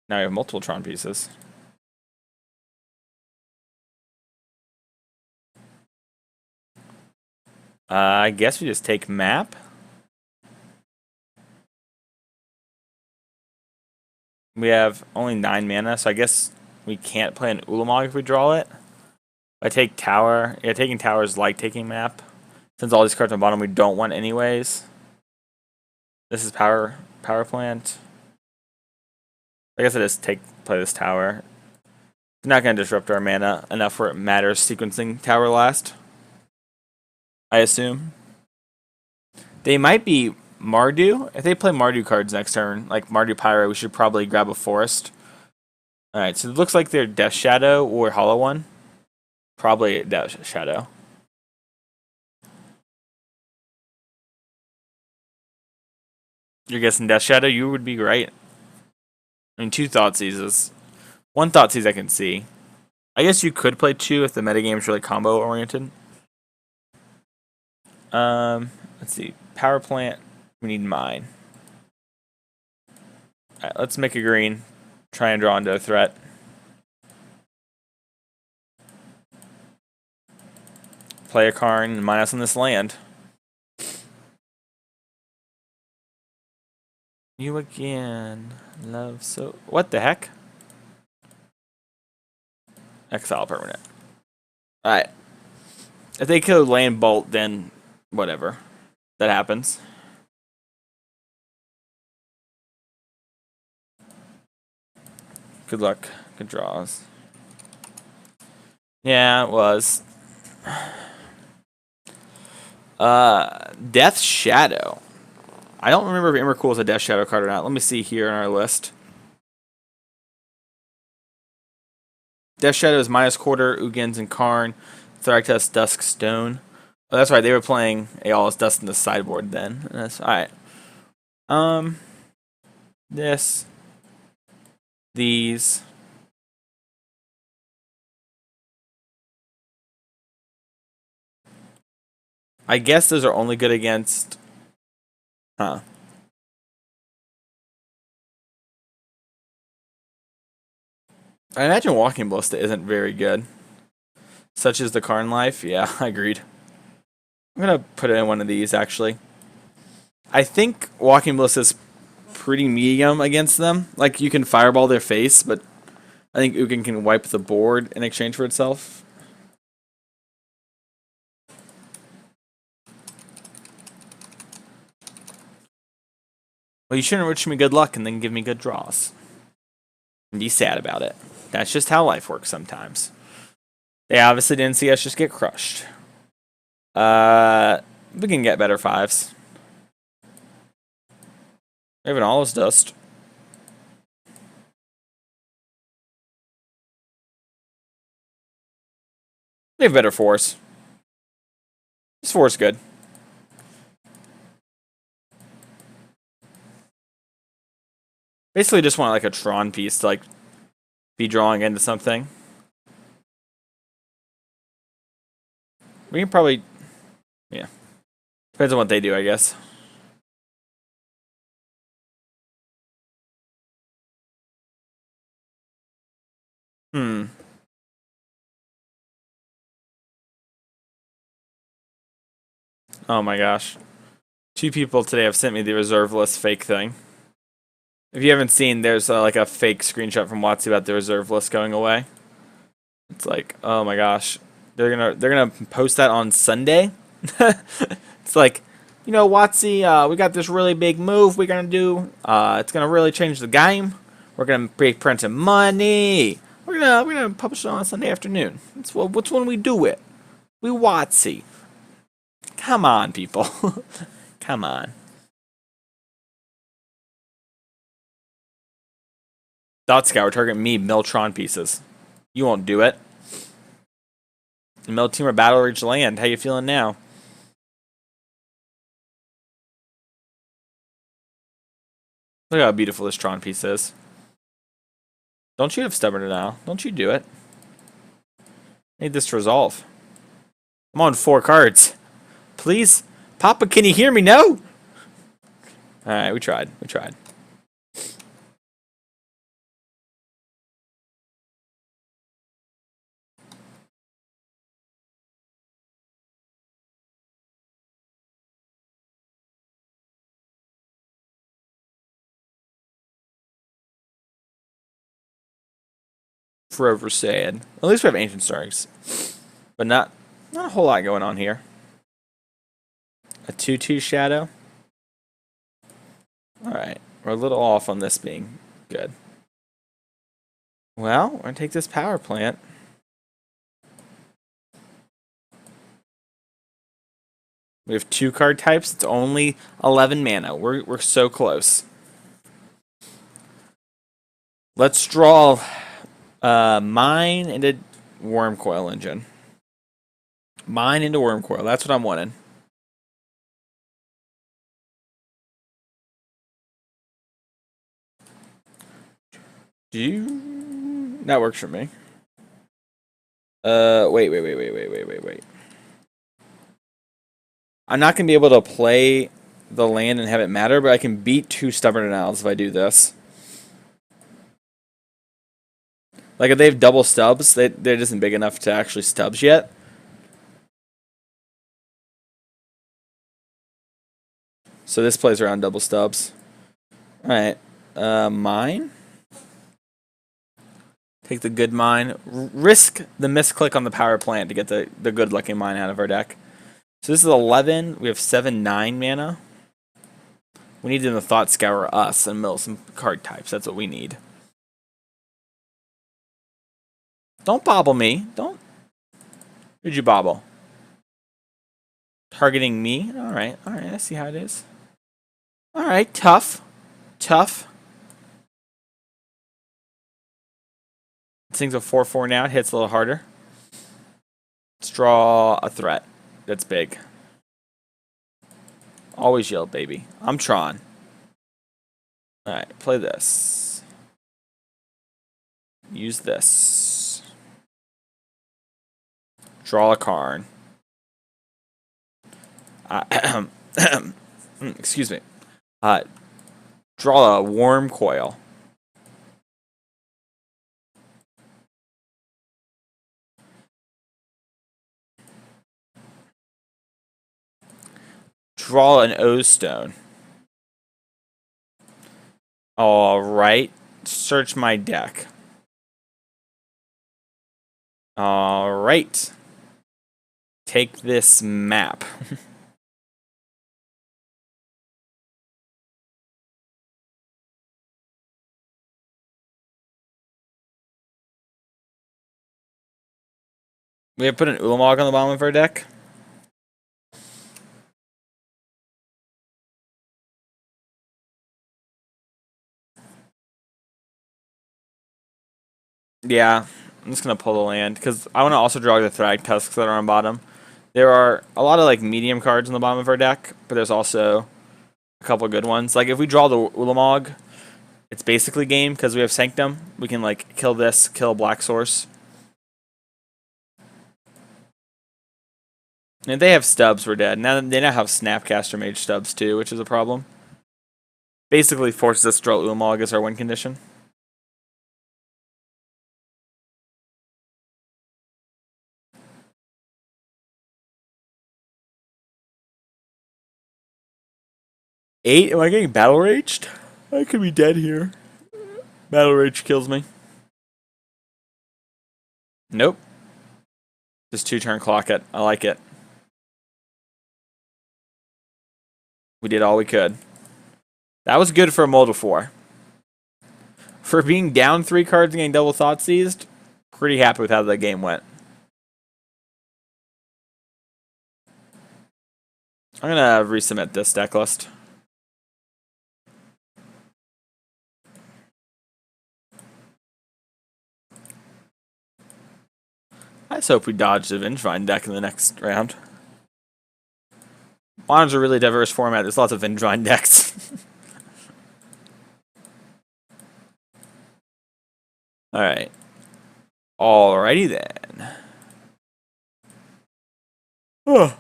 Now we have multiple Tron pieces. I guess we just take map. We have only 9 mana, so I guess we can't play an Ulamog if we draw it. I take tower. Yeah, taking tower is like taking map. Since all these cards on the bottom we don't want anyways. This is power plant. I guess I just play this tower. It's not gonna disrupt our mana enough where it matters sequencing tower last. I assume. They might be Mardu. If they play Mardu cards next turn, like Mardu Pyro, we should probably grab a forest. Alright, so it looks like they're Death Shadow or Hollow One. Probably Death Shadow. You're guessing Death Shadow? You would be right. I mean, 2 Thoughtseize. 1 Thoughtseize I can see. I guess you could play 2 if the metagame is really combo oriented. Let's see. Power plant. We need mine. Alright, let's make a green. Try and draw into a threat. Play a Karn and mine us on this land. You again. Love so. What the heck? Exile permanent. Alright. If they kill land bolt, then whatever. That happens. Good luck. Good draws. Yeah, it was. Death Shadow. I don't remember if Emrakul is a Death Shadow card or not. Let me see here in our list. Death Shadow is minus quarter, Ugins and Karn, Thragtusk, Dusk, Stone. Oh, that's right. They were playing Aeolus Dust in the sideboard then. That's all right. This, these. I guess those are only good against. Huh. I imagine Walking Ballista isn't very good. Such as the Karn Life. Yeah, I agreed. I'm gonna put it in one of these actually. I think Walking Ballista is pretty medium against them. Like you can fireball their face, but I think Ugin can wipe the board in exchange for itself. Well, you shouldn't wish me good luck and then give me good draws. And be sad about it. That's just how life works sometimes. They obviously didn't see us just get crushed. We can get better 5s. We have an All's Dust. We have better 4s. This 4 is good. Basically just want like a Tron piece to like be drawing into something. We can probably, yeah. Depends on what they do, I guess. Oh my gosh. 2 people today have sent me the reserve list fake thing. If you haven't seen, there's like a fake screenshot from WotC about the reserve list going away. It's like, oh my gosh, they're gonna post that on Sunday. It's like, you know, WotC, we got this really big move we're gonna do. It's gonna really change the game. We're gonna be printing money. We're gonna publish it on Sunday afternoon. What's when we do it. We WotC. Come on, people. Come on. Thought Scour, target me, Miltron pieces. You won't do it. Mill Team or Battle Ridge Land. How you feeling now? Look how beautiful this Tron piece is. Don't you have Stubborn now? Don't you do it? Need this to resolve. I'm on 4 cards. Please? Papa, can you hear me? No? Alright, we tried. We tried. Forever sad. At least we have Ancient Starks. But not a whole lot going on here. A 2/2 Shadow. Alright. We're a little off on this being good. Well, we're going to take this power plant. We have 2 card types. It's only 11 mana. We're so close. Let's draw Mine into Wormcoil Engine. Mine into Wormcoil. That's what I'm wanting. That works for me. Wait. I'm not going to be able to play the land and have it matter, but I can beat 2 Stubborn Annals if I do this. Like, if they have double stubs, that isn't big enough to actually stubs yet. So this plays around double stubs. Alright. Mine. Take the good mine. Risk the misclick on the power plant to get the good looking mine out of our deck. So this is 11. We have 7/9 mana. We need them to Thought Scour us and mill some card types. That's what we need. Don't bobble me. Don't. Who'd you bobble? Targeting me? Alright, I see how it is. Alright, tough. Tough. This thing's a 4/4 now. It hits a little harder. Let's draw a threat. That's big. Always yell, baby. I'm Tron. Alright, play this. Use this. Draw a card. Excuse me. Draw a Wormcoil. Draw an O-Stone. Alright. Search my deck. Alright. Take this map. We have put an Ulamog on the bottom of our deck. Yeah, I'm just gonna pull the land because I want to also draw the Thrag Tusks that are on bottom. There are a lot of like medium cards on the bottom of our deck, but there's also a couple good ones. Like if we draw the Ulamog, it's basically game because we have Sanctum. We can like kill this, kill Black Source. And if they have stubs, we're dead. Now they now have Snapcaster Mage stubs too, which is a problem. Basically forces us to draw Ulamog as our win condition. Eight? Am I getting battle raged? I could be dead here. Battle rage kills me. Nope. Just 2-turn clock it. I like it. We did all we could. That was good for a Mold of 4. For being down 3 cards and getting double Thought Seized, pretty happy with how the game went. I'm gonna resubmit this deck list. I just hope we dodge the Vengevine deck in the next round. Modern's a really diverse format. There's lots of Vengevine decks. Alright. Alrighty then. Oh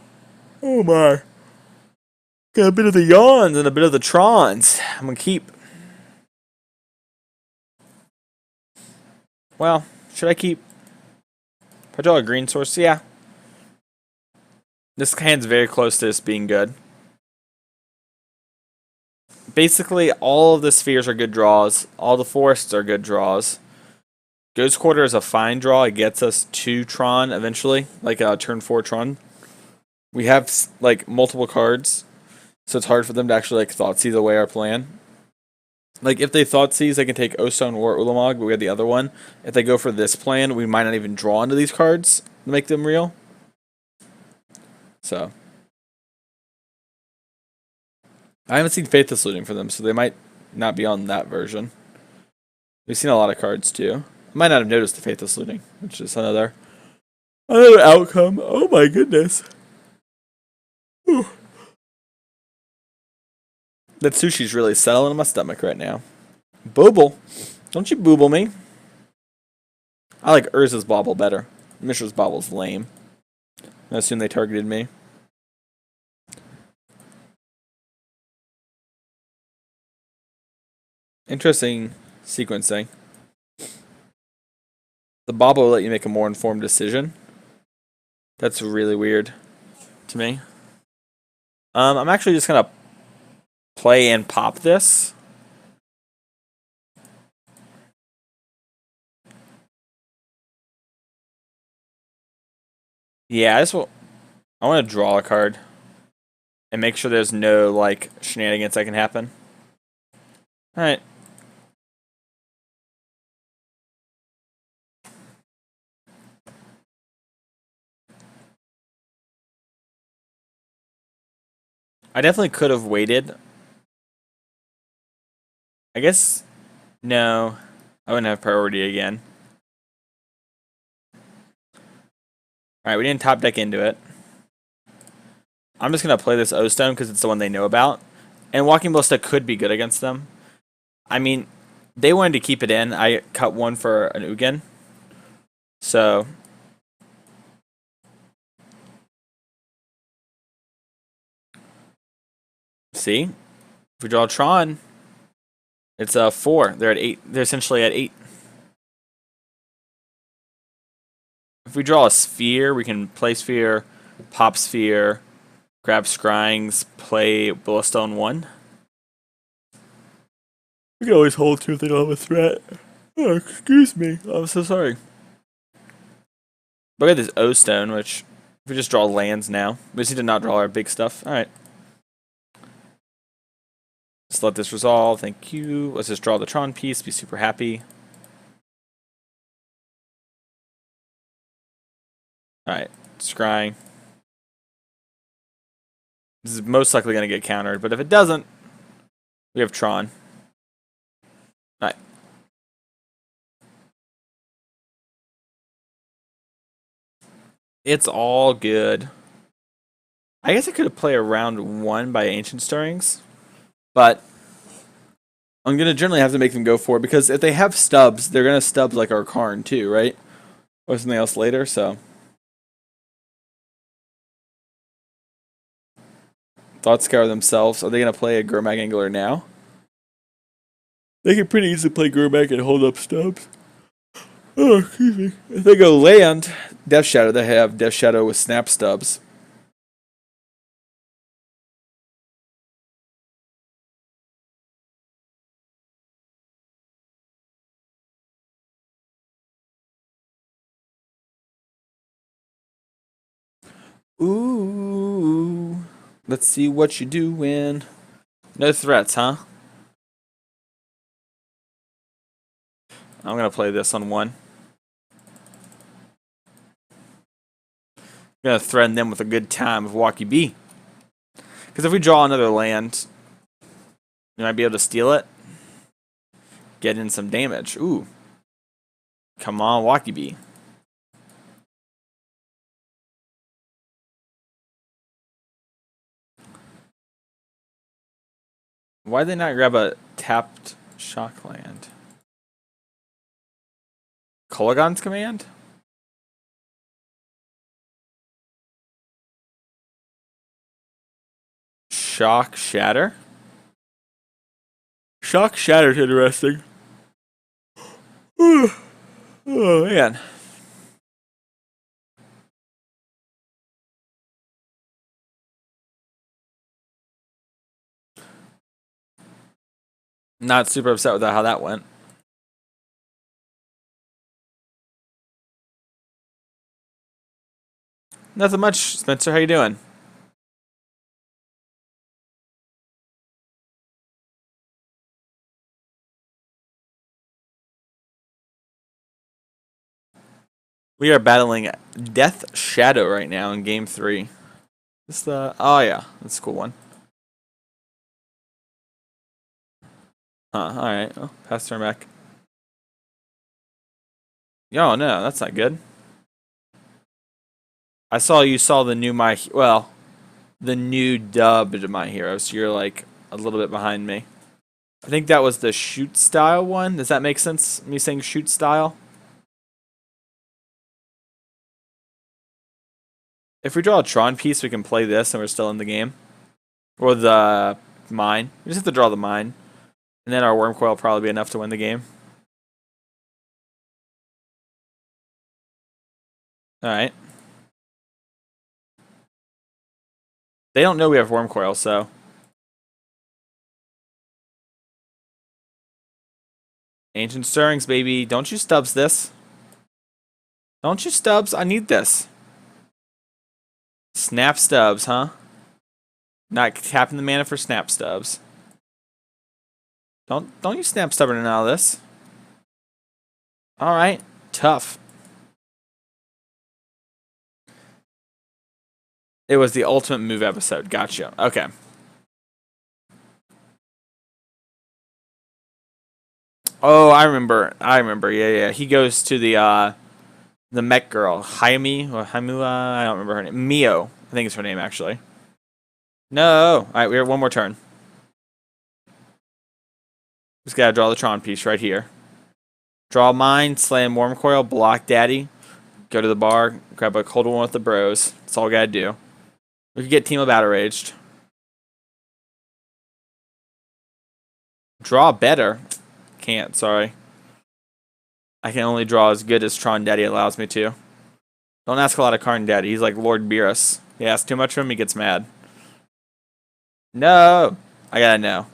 my. Got a bit of the yawns and a bit of the trons. I'm gonna keep. Well, should I keep? If I draw a green source, yeah. This hand's very close to this being good. Basically, all of the spheres are good draws. All the forests are good draws. Ghost Quarter is a fine draw. It gets us to Tron eventually, like a turn 4 Tron. We have like multiple cards, so it's hard for them to actually like Thoughtseize away our plan. Like if they Thoughtseize, they can take Ostone or Ulamog, but we have the other one. If they go for this plan, we might not even draw into these cards to make them real. So I haven't seen Faithless Looting for them, so they might not be on that version. We've seen a lot of cards too. I might not have noticed the Faithless Looting, which is another outcome. Oh my goodness. Whew. That sushi's really settling in my stomach right now. Booble. Don't you booble me. I like Urza's Bobble better. Mishra's Bobble's lame. I assume they targeted me. Interesting sequencing. The Bobble will let you make a more informed decision. That's really weird to me. I'm actually just gonna play and pop this. Yeah, I want to draw a card and make sure there's no like shenanigans that can happen. All right. I definitely could have waited. I guess no, I wouldn't have priority again. Alright, we didn't top deck into it. I'm just going to play this O-Stone because it's the one they know about. And Walking Ballista could be good against them. I mean, they wanted to keep it in. I cut one for an Ugin. So see? If we draw Tron, it's a 4. They're at 8. They're essentially at 8. If we draw a sphere, we can play sphere, pop sphere, grab scryings, play Ballista on 1. We can always hold 2 if they don't have a threat. Oh, excuse me. I'm so sorry. Look at this O-Stone, which if we just draw lands now, we just need to not draw our big stuff. Alright. Just let this resolve. Thank you. Let's just draw the Tron piece. Be super happy. Alright, scrying. This is most likely going to get countered, but if it doesn't, we have Tron. Alright. It's all good. I guess I could have played a round 1 by Ancient Stirrings, but I'm going to generally have to make them go for it, because if they have stubs, they're going to stub like our Karn too, right? Or something else later, so. Thought Scour themselves. Are they going to play a Gurmag Angler now? They can pretty easily play Gurmag and hold up stubs. Oh, excuse me. If they go land, Death Shadow, they have Death Shadow with snap stubs. Ooh. Let's see what you doing. No threats, huh? I'm going to play this on 1. I'm going to threaten them with a good time of Walkie B. Because if we draw another land, we might be able to steal it. Get in some damage. Ooh. Come on, Walkie B. Why did they not grab a tapped shock land? Kolagon's command? Shock Shatter? Shock Shatter's interesting. Oh, man. Not super upset with how that went. Nothing much, Spencer. How you doing? We are battling Death Shadow right now in game 3. This the oh yeah, that's a cool one. Huh, alright. Oh, pass turn back. Yo, no, that's not good. I saw you saw the new the new dubbed My Hero, so you're like a little bit behind me. I think that was the shoot style one. Does that make sense? Me saying shoot style? If we draw a Tron piece, we can play this and we're still in the game. Or the mine. We just have to draw the mine. And then our Worm Coil will probably be enough to win the game. Alright. They don't know we have Worm Coil, so. Ancient Stirrings, baby. Don't you stubs this. Don't you stubs. I need this. Snap stubs, huh? Not tapping the mana for snap stubs. Don't you snap stubborn out of this. Alright. Tough. It was the ultimate move episode. Gotcha. Okay. Oh, I remember. Yeah. He goes to the mech girl, Hayami or Hamua. I don't remember her name. Mio, I think is her name actually. No. All right, we have one more turn. Just gotta draw the Tron piece right here. Draw mine, slam Worm Coil, block Daddy. Go to the bar, grab a cold one with the bros. That's all we gotta do. We can get Team of Battle Raged. Draw better. Can't, sorry. I can only draw as good as Tron Daddy allows me to. Don't ask a lot of Karn Daddy. He's like Lord Beerus. You ask too much of him, he gets mad. No! I gotta know.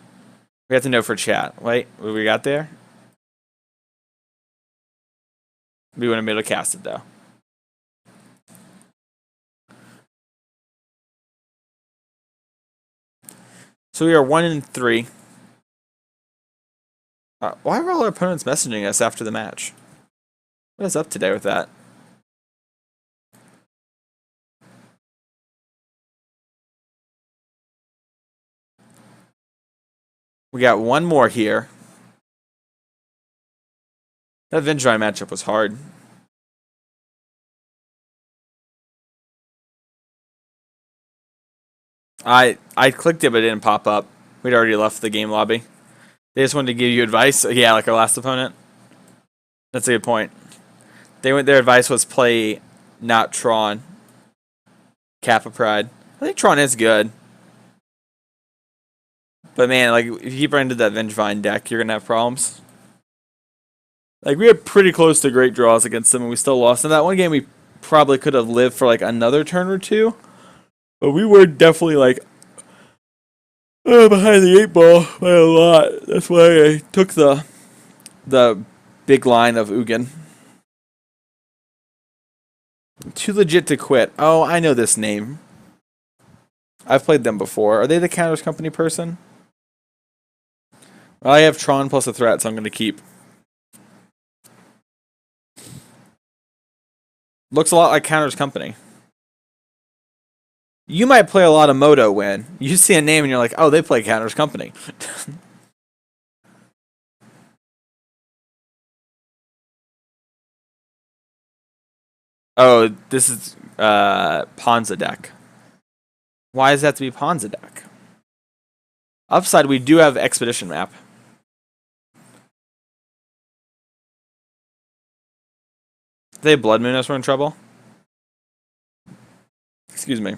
We have to know for chat. Wait, what we got there? We wouldn't be able to cast it, though. So we are 1-3. Why are all our opponents messaging us after the match? What is up today with that? We got one more here. That Vengevine matchup was hard. I clicked it, but it didn't pop up. We'd already left the game lobby. They just wanted to give you advice. Yeah, like our last opponent. That's a good point. Their advice was play not Tron. Kappa Pride. I think Tron is good. But man, like if you keep running into that Vengevine deck, you're gonna have problems. Like we were pretty close to great draws against them and we still lost. In that one game we probably could have lived for like another turn or two. But we were definitely like behind the 8 ball by a lot. That's why I took the big line of Ugin. Too legit to quit. Oh, I know this name. I've played them before. Are they the Counters Company person? Well, I have Tron plus a threat, so I'm going to keep. Looks a lot like Counters Company. You might play a lot of Moto when you see a name and you're like, oh, they play Counters Company. Oh, this is Ponza deck. Why does that have to be Ponza deck? Upside, we do have Expedition map. If they have Blood Moon us, we're in trouble. Excuse me.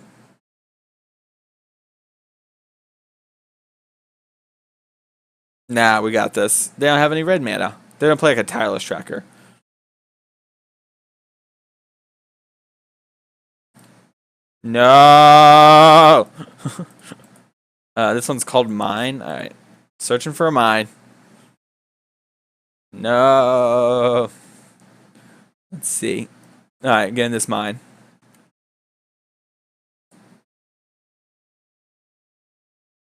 Nah, we got this. They don't have any red mana. They're gonna play like a Tireless Tracker. No! This one's called Mine. Alright. Searching for a mine. No. Let's see. Alright, getting this mine.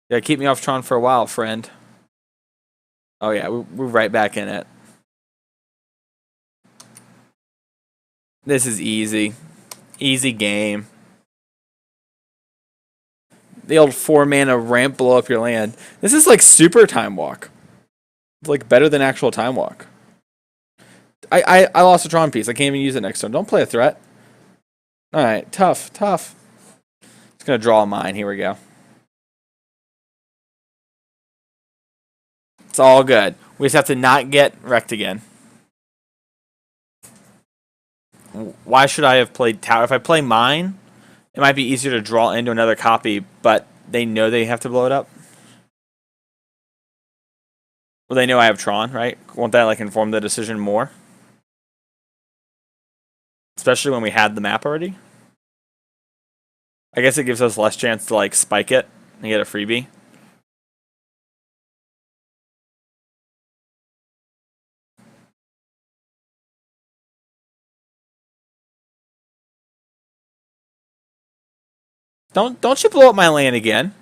Yeah, keep me off Tron for a while, friend. Oh yeah, we're right back in it. This is easy. Easy game. The old 4-mana ramp blow up your land. This is like super Time Walk. It's like better than actual Time Walk. I lost a Tron piece. I can't even use it next turn. Don't play a threat. Alright, tough. Just gonna draw a mine. Here we go. It's all good. We just have to not get wrecked again. Why should I have played Tower? If I play mine, it might be easier to draw into another copy, but they know they have to blow it up. Well, they know I have Tron, right? Won't that like inform the decision more? Especially when we had the map already. I guess it gives us less chance to like spike it and get a freebie. Don't you blow up my land again?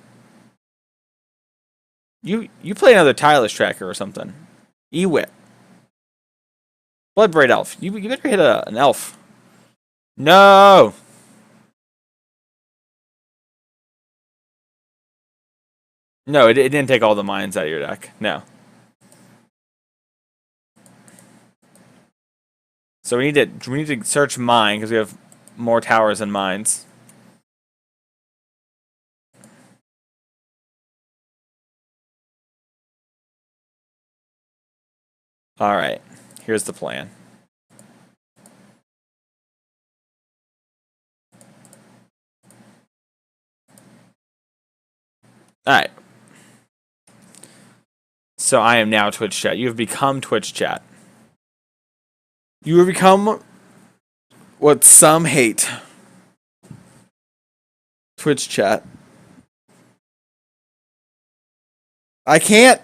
You play another Tireless Tracker or something. Ewit. Bloodbraid Elf. You better hit an elf. No! No, it didn't take all the mines out of your deck. No. So we need to search mine because we have more towers than mines. All right. Here's the plan. All right. So I am now Twitch chat. You have become Twitch chat. You have become what some hate. Twitch chat. I can't.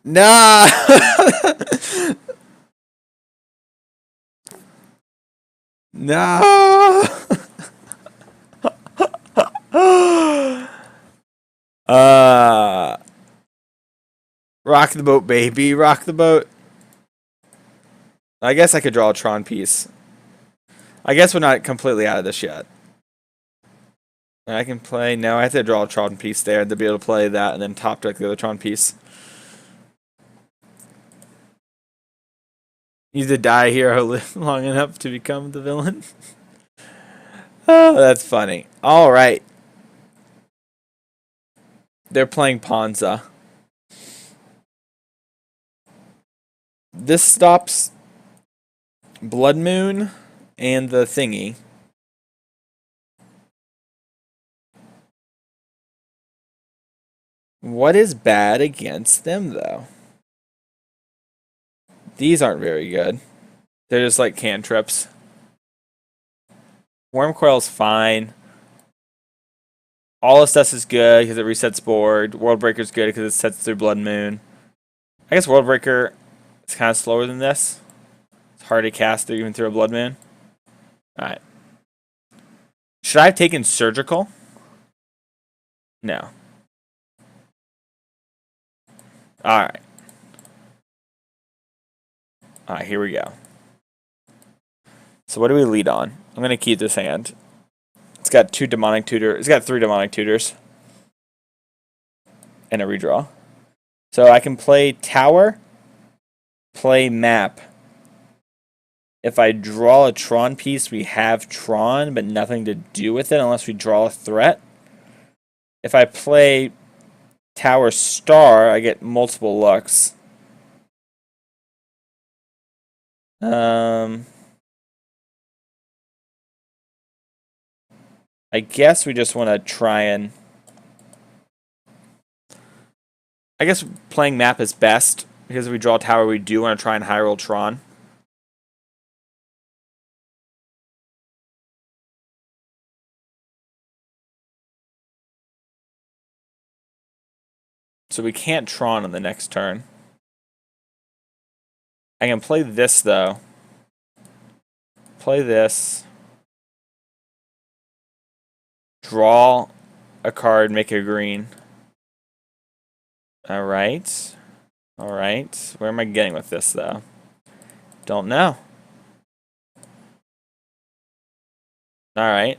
Nah. No. Rock the boat, baby. Rock the boat. I guess I could draw a Tron piece. I guess we're not completely out of this yet. I can play. No, I have to draw a Tron piece there to be able to play that and then top deck the other Tron piece. Use the die hero live long enough to become the villain. Oh, that's funny. All right. They're playing Ponza. This stops Blood Moon and the thingy. What is bad against them, though? These aren't very good. They're just like cantrips. Worm Coil's fine. All of Stuff is good because it resets board. World Breaker's good because it sets through Blood Moon. I guess World Breaker is kind of slower than this. It's hard to cast through even through a Blood Moon. Alright. Should I have taken Surgical? No. Alright. Alright, here we go. So what do we lead on? I'm going to keep this hand. It's got 2 demonic tutors. It's got 3 demonic tutors. And a redraw. So I can play Tower, play Map. If I draw a Tron piece, we have Tron, but nothing to do with it unless we draw a threat. If I play Tower Star, I get multiple looks. I guess we just want to try and... I guess playing Map is best, because if we draw a Tower, we do want to try and high roll Tron. So we can't Tron on the next turn. I can play this, though. Play this. Draw a card, make a green. Alright. Alright. Where am I getting with this, though? Don't know. Alright.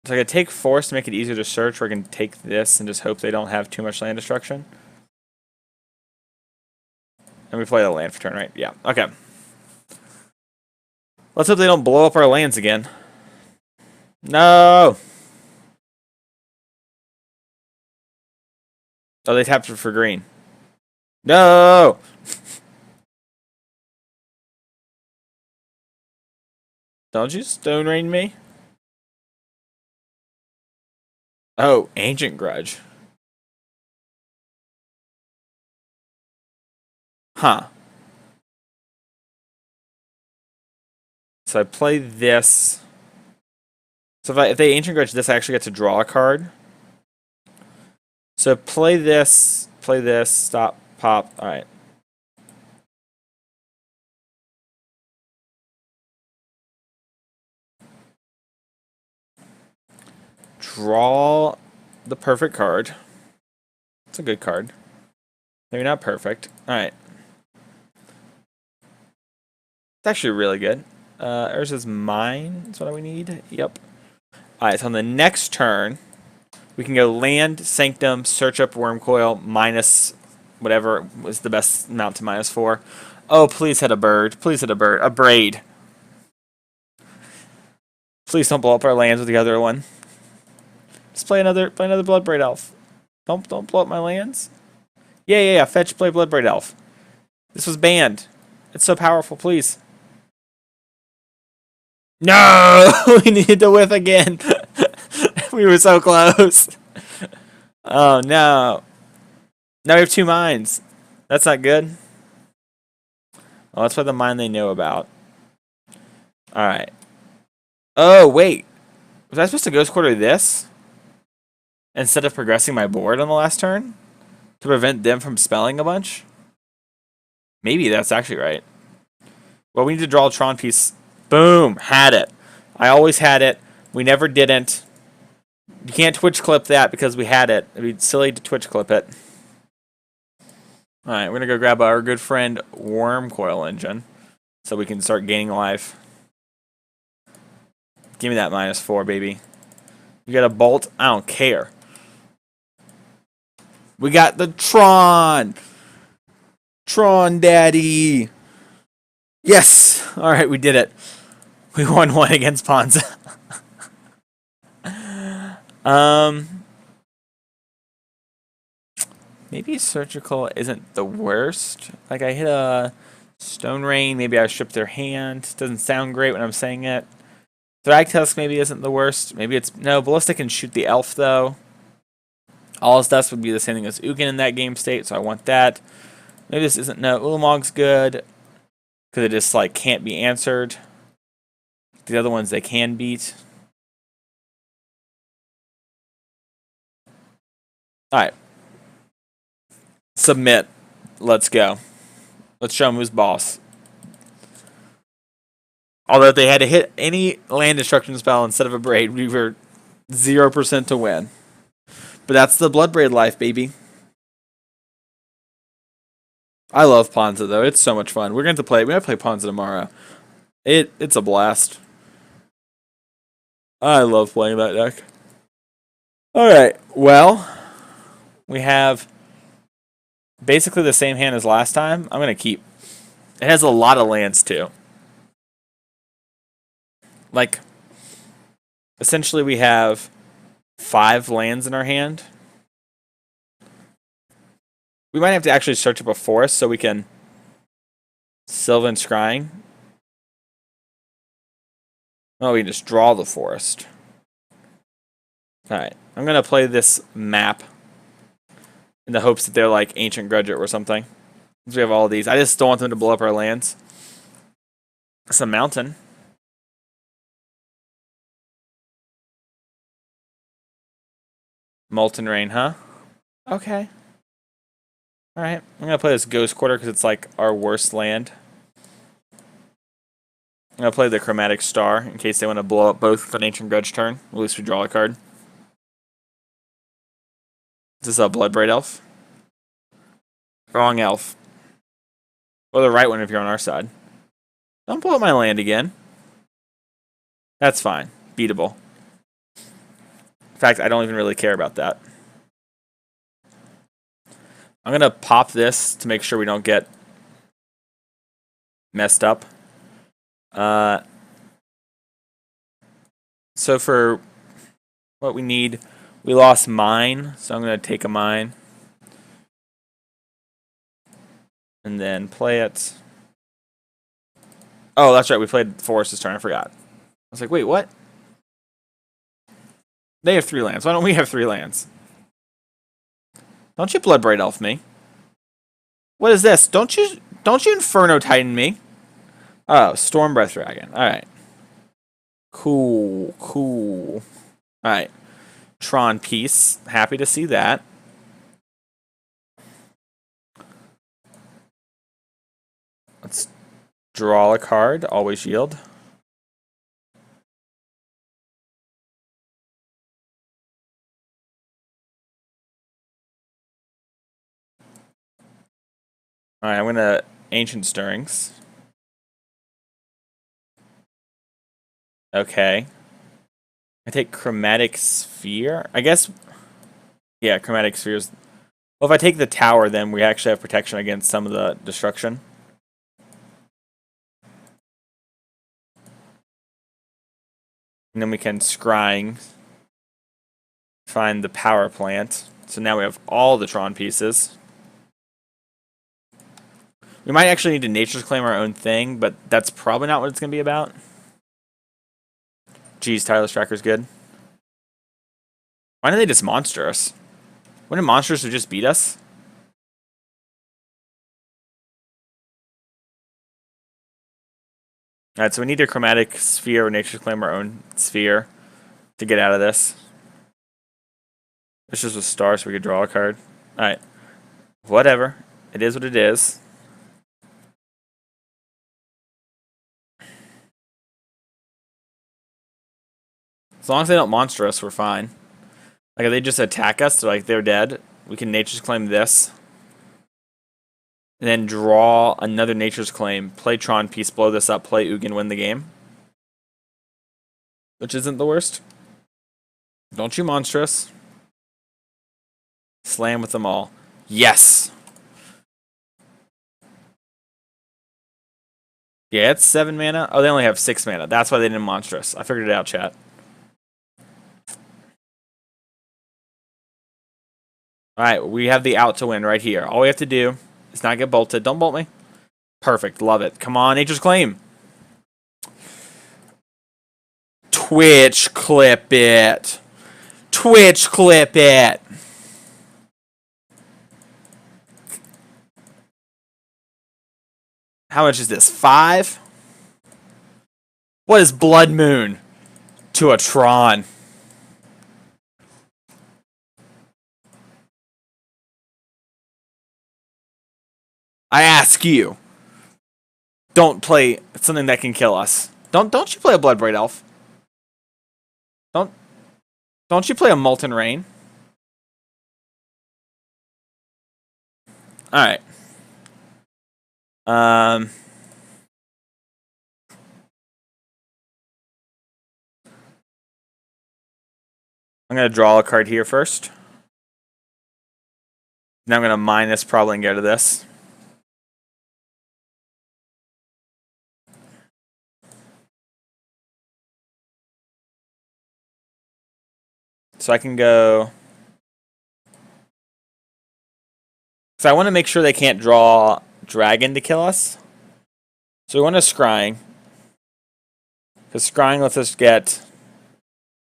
So I can take Force to make it easier to search, or I can take this and just hope they don't have too much land destruction. And we play the land for turn, right? Yeah. Okay. Let's hope they don't blow up our lands again. No! Oh, they tapped it for green. No! Don't you Stone Rain me? Oh, Ancient Grudge. Huh. So I play this. So if they Ancient Grudge this, I actually get to draw a card. So play this, stop, pop. Alright. Draw the perfect card. It's a good card. Maybe not perfect. Alright. It's actually really good. Urza's Mine is what we need. Yep. Alright, so on the next turn, we can go land, Sanctum, search up Worm Coil, minus whatever was the best amount to -4. Oh, please hit a bird. Please hit a bird. A braid. Please don't blow up our lands with the other one. Just play another Bloodbraid Elf. Don't blow up my lands. Yeah. Fetch, play Bloodbraid Elf. This was banned. It's so powerful, please. No! We needed to whiff again. We were so close. Oh, no. Now we have 2 mines. That's not good. Oh, that's why the mine they know about. Alright. Oh, wait. Was I supposed to Ghost Quarter this? Instead of progressing my board on the last turn? To prevent them from spelling a bunch? Maybe that's actually right. Well, we need to draw a Tron piece. Boom! Had it. I always had it. We never didn't. You can't Twitch clip that because we had it. It'd be silly to Twitch clip it. Alright, we're gonna go grab our good friend Worm Coil Engine so we can start gaining life. Give me that -4, baby. You got a bolt? I don't care. We got the Tron! Tron Daddy! Yes! Alright, we did it. We won one against Ponza. Maybe surgical isn't the worst. Like, I hit a Stone Rain, maybe I stripped their hand. Doesn't sound great when I'm saying it. Thragtusk maybe isn't the worst. Maybe it's... No, Ballista can shoot the elf, though. All's Dust would be the same thing as Ugin in that game state, so I want that. Maybe this isn't... No, Ulamog's good. Because it just, like, can't be answered. The other ones they can beat. Alright. Submit. Let's go. Let's show them who's boss. Although if they had to hit any land destruction spell instead of a Braid, we were 0% to win. But that's the Bloodbraid life, baby. I love Ponza, though. It's so much fun. We're going to play. We're going to play Ponza tomorrow. It's a blast. I love playing that deck. Alright, well, we have basically the same hand as last time. I'm going to keep. It has a lot of lands, too. Like, essentially we have 5 lands in our hand. We might have to actually search up a forest so we can Sylvan Scrying. Oh, we can just draw the forest. Alright, I'm going to play this map in the hopes that they're like Ancient Grudge or something. Because we have all of these. I just don't want them to blow up our lands. It's a mountain. Molten Rain, huh? Okay. Alright, I'm going to play this Ghost Quarter because it's like our worst land. I'm going to play the Chromatic Star in case they want to blow up both with an Ancient Grudge turn. At least we draw a card. Is this a Bloodbraid Elf? Wrong elf. Or the right one if you're on our side. Don't blow up my land again. That's fine. Beatable. In fact, I don't even really care about that. I'm going to pop this to make sure we don't get messed up. So for what we need, we lost mine, so I'm going to take a mine. And then play it. Oh, that's right, we played Forest's turn, I forgot. I was like, wait, what? They have 3 lands. Why don't we have 3 lands? Don't you Bloodbraid Elf me. What is this? Don't you Inferno Titan me. Oh, Storm Breath Dragon. Alright. Cool, cool. Alright. Tron piece. Happy to see that. Let's draw a card. Always yield. Alright, I'm gonna Ancient Stirrings. Okay. I take Chromatic Sphere. I guess. Yeah, Chromatic Spheres. Well, if I take the tower, then we actually have protection against some of the destruction. And then we can Scrying. Find the power plant. So now we have all the Tron pieces. We might actually need to Nature's Claim our own thing, but that's probably not what it's going to be about. Geez, Tireless Tracker's good. Why didn't they just monster us? Wouldn't monsters have just beat us? Alright, so we need a Chromatic Sphere or Nature's Claim our own sphere to get out of this. This just was star so we could draw a card. Alright. Whatever. It is what it is. As long as they don't monster us, we're fine. Like, if they just attack us, like, they're dead, we can Nature's Claim this. And then draw another Nature's Claim, play Tron piece, blow this up, play Ugin, win the game. Which isn't the worst. Don't you monstrous. Slam with them all. Yes! Yeah, it's 7 mana. Oh, they only have 6 mana. That's why they didn't monstrous. I figured it out, chat. Alright, we have the out to win right here. All we have to do is not get bolted. Don't bolt me. Perfect. Love it. Come on, Nature's Claim. Twitch clip it. Twitch clip it. How much is this? 5? What is Blood Moon to a Tron? I ask you. Don't play something that can kill us. Don't you play a Bloodbraid Elf? Don't you play a Molten Rain? Alright. I'm going to draw a card here first. Now I'm going to minus probably and go to this. So I can go... So I want to make sure they can't draw Dragon to kill us. So we want to Scrying. Because Scrying lets us get...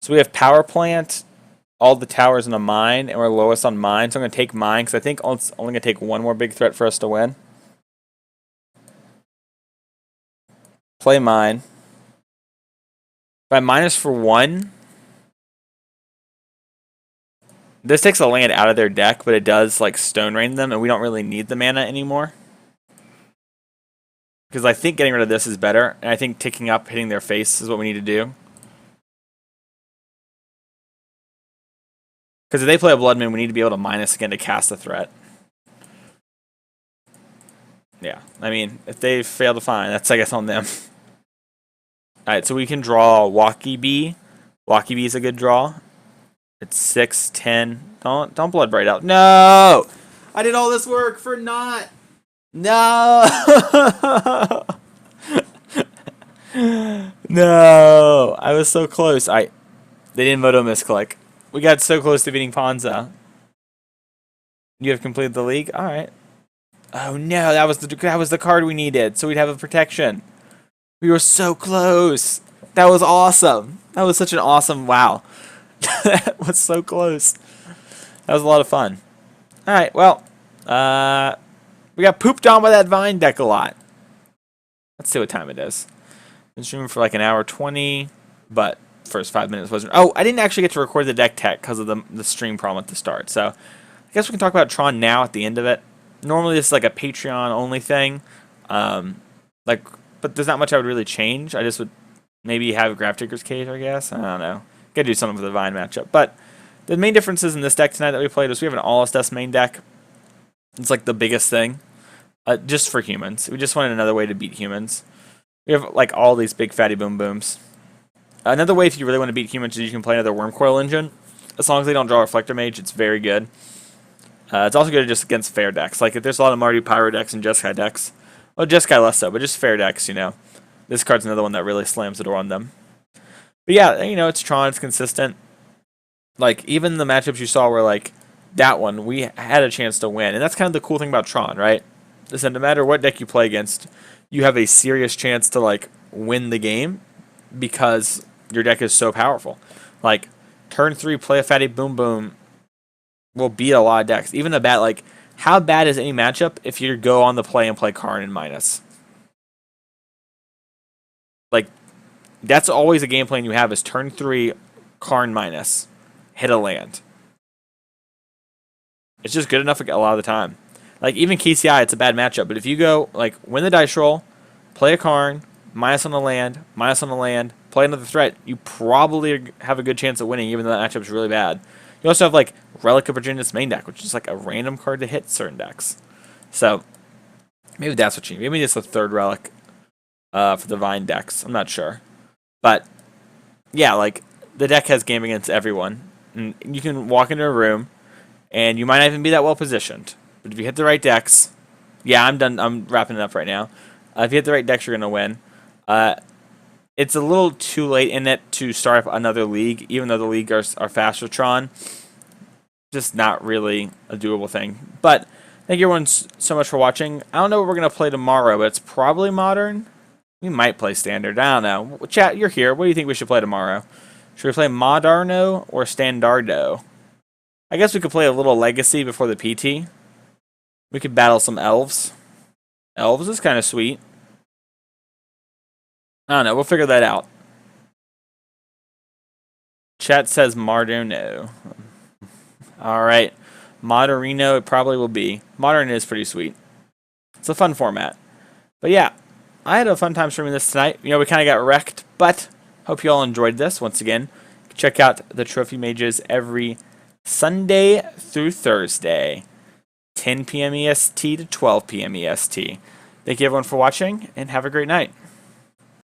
So we have Power Plant, all the towers in a mine, and we're lowest on mine. So I'm going to take mine, because I think it's only going to take one more big threat for us to win. Play mine. If I minus for 1... This takes a land out of their deck, but it does like Stone Rain them, and we don't really need the mana anymore. Because I think getting rid of this is better, and I think ticking up, hitting their face is what we need to do. Because if they play a Blood Moon, we need to be able to minus again to cast the threat. Yeah, I mean, if they fail to find, that's I guess on them. Alright, so we can draw Walkie Bee. Walkie Bee is a good draw. It's 6, 10. Don't Bloodbraid out. No! I did all this work for naught. No! No! I was so close. They didn't Moto misclick. We got so close to beating Ponza. You have completed the league? Alright. Oh no, that was the card we needed, so we'd have a protection. We were so close. That was awesome. That was such an awesome wow. That was so close. That was a lot of fun. Alright, well, we got pooped on by that Vine deck a lot. Let's see what time it is. Been streaming for like an hour 20, but first 5 minutes wasn't... Oh, I didn't actually get to record the deck tech because of the stream problem at the start. So, I guess we can talk about Tron now at the end of it. Normally this is like a Patreon only thing. But there's not much I would really change. I just would maybe have a Graph Digger's Cage, I guess. I don't know. Gotta do something for the Vine matchup. But the main differences in this deck tonight that we played is we have an All-Estes main deck. It's like the biggest thing. Just for humans. We just wanted another way to beat humans. We have like all these big fatty boom booms. Another way if you really want to beat humans is you can play another Wormcoil engine. As long as they don't draw Reflector Mage, it's very good. It's also good just against fair decks. Like if there's a lot of Mardu Pyro decks and Jeskai decks. Well, Jeskai less so, but just fair decks, you know. This card's another one that really slams the door on them. But yeah, you know, it's Tron, it's consistent. Like, even the matchups you saw were like, that one, we had a chance to win. And that's kind of the cool thing about Tron, right? Is that no matter what deck you play against, you have a serious chance to, like, win the game because your deck is so powerful. Like, turn 3, play a fatty boom boom will beat a lot of decks. Even a bad, like, how bad is any matchup if you go on the play and play Karn and minus? Like, that's always a game plan you have is turn 3, Karn minus, hit a land. It's just good enough a lot of the time. Like, even KCI, it's a bad matchup. But if you go, like, win the dice roll, play a Karn, minus on the land, play another threat, you probably have a good chance of winning, even though that matchup's really bad. You also have, like, Relic of Virginia's main deck, which is, like, a random card to hit certain decks. So, maybe that's what you need. Maybe it's the third Relic for the Vine decks. I'm not sure. But, yeah, like, the deck has game against everyone. And you can walk into a room, and you might not even be that well positioned. But if you hit the right decks, yeah, I'm done. I'm wrapping it up right now. If you hit the right decks, you're gonna win. It's a little too late in it to start up another league, even though the league are fast with Tron. Just not really a doable thing. But thank you everyone so much for watching. I don't know what we're gonna play tomorrow, but it's probably modern. We might play standard. I don't know. Chat, you're here. What do you think we should play tomorrow? Should we play Moderno or Standardo? I guess we could play a little Legacy before the PT. We could battle some elves. Elves is kind of sweet. I don't know. We'll figure that out. Chat says Moderno. Alright. Moderino it probably will be. Modern is pretty sweet. It's a fun format. But yeah, I had a fun time streaming this tonight. You know, we kind of got wrecked, but hope you all enjoyed this. Once again, check out the Trophy Mages every Sunday through Thursday, 10 p.m. EST to 12 p.m. EST. Thank you everyone for watching, and have a great night.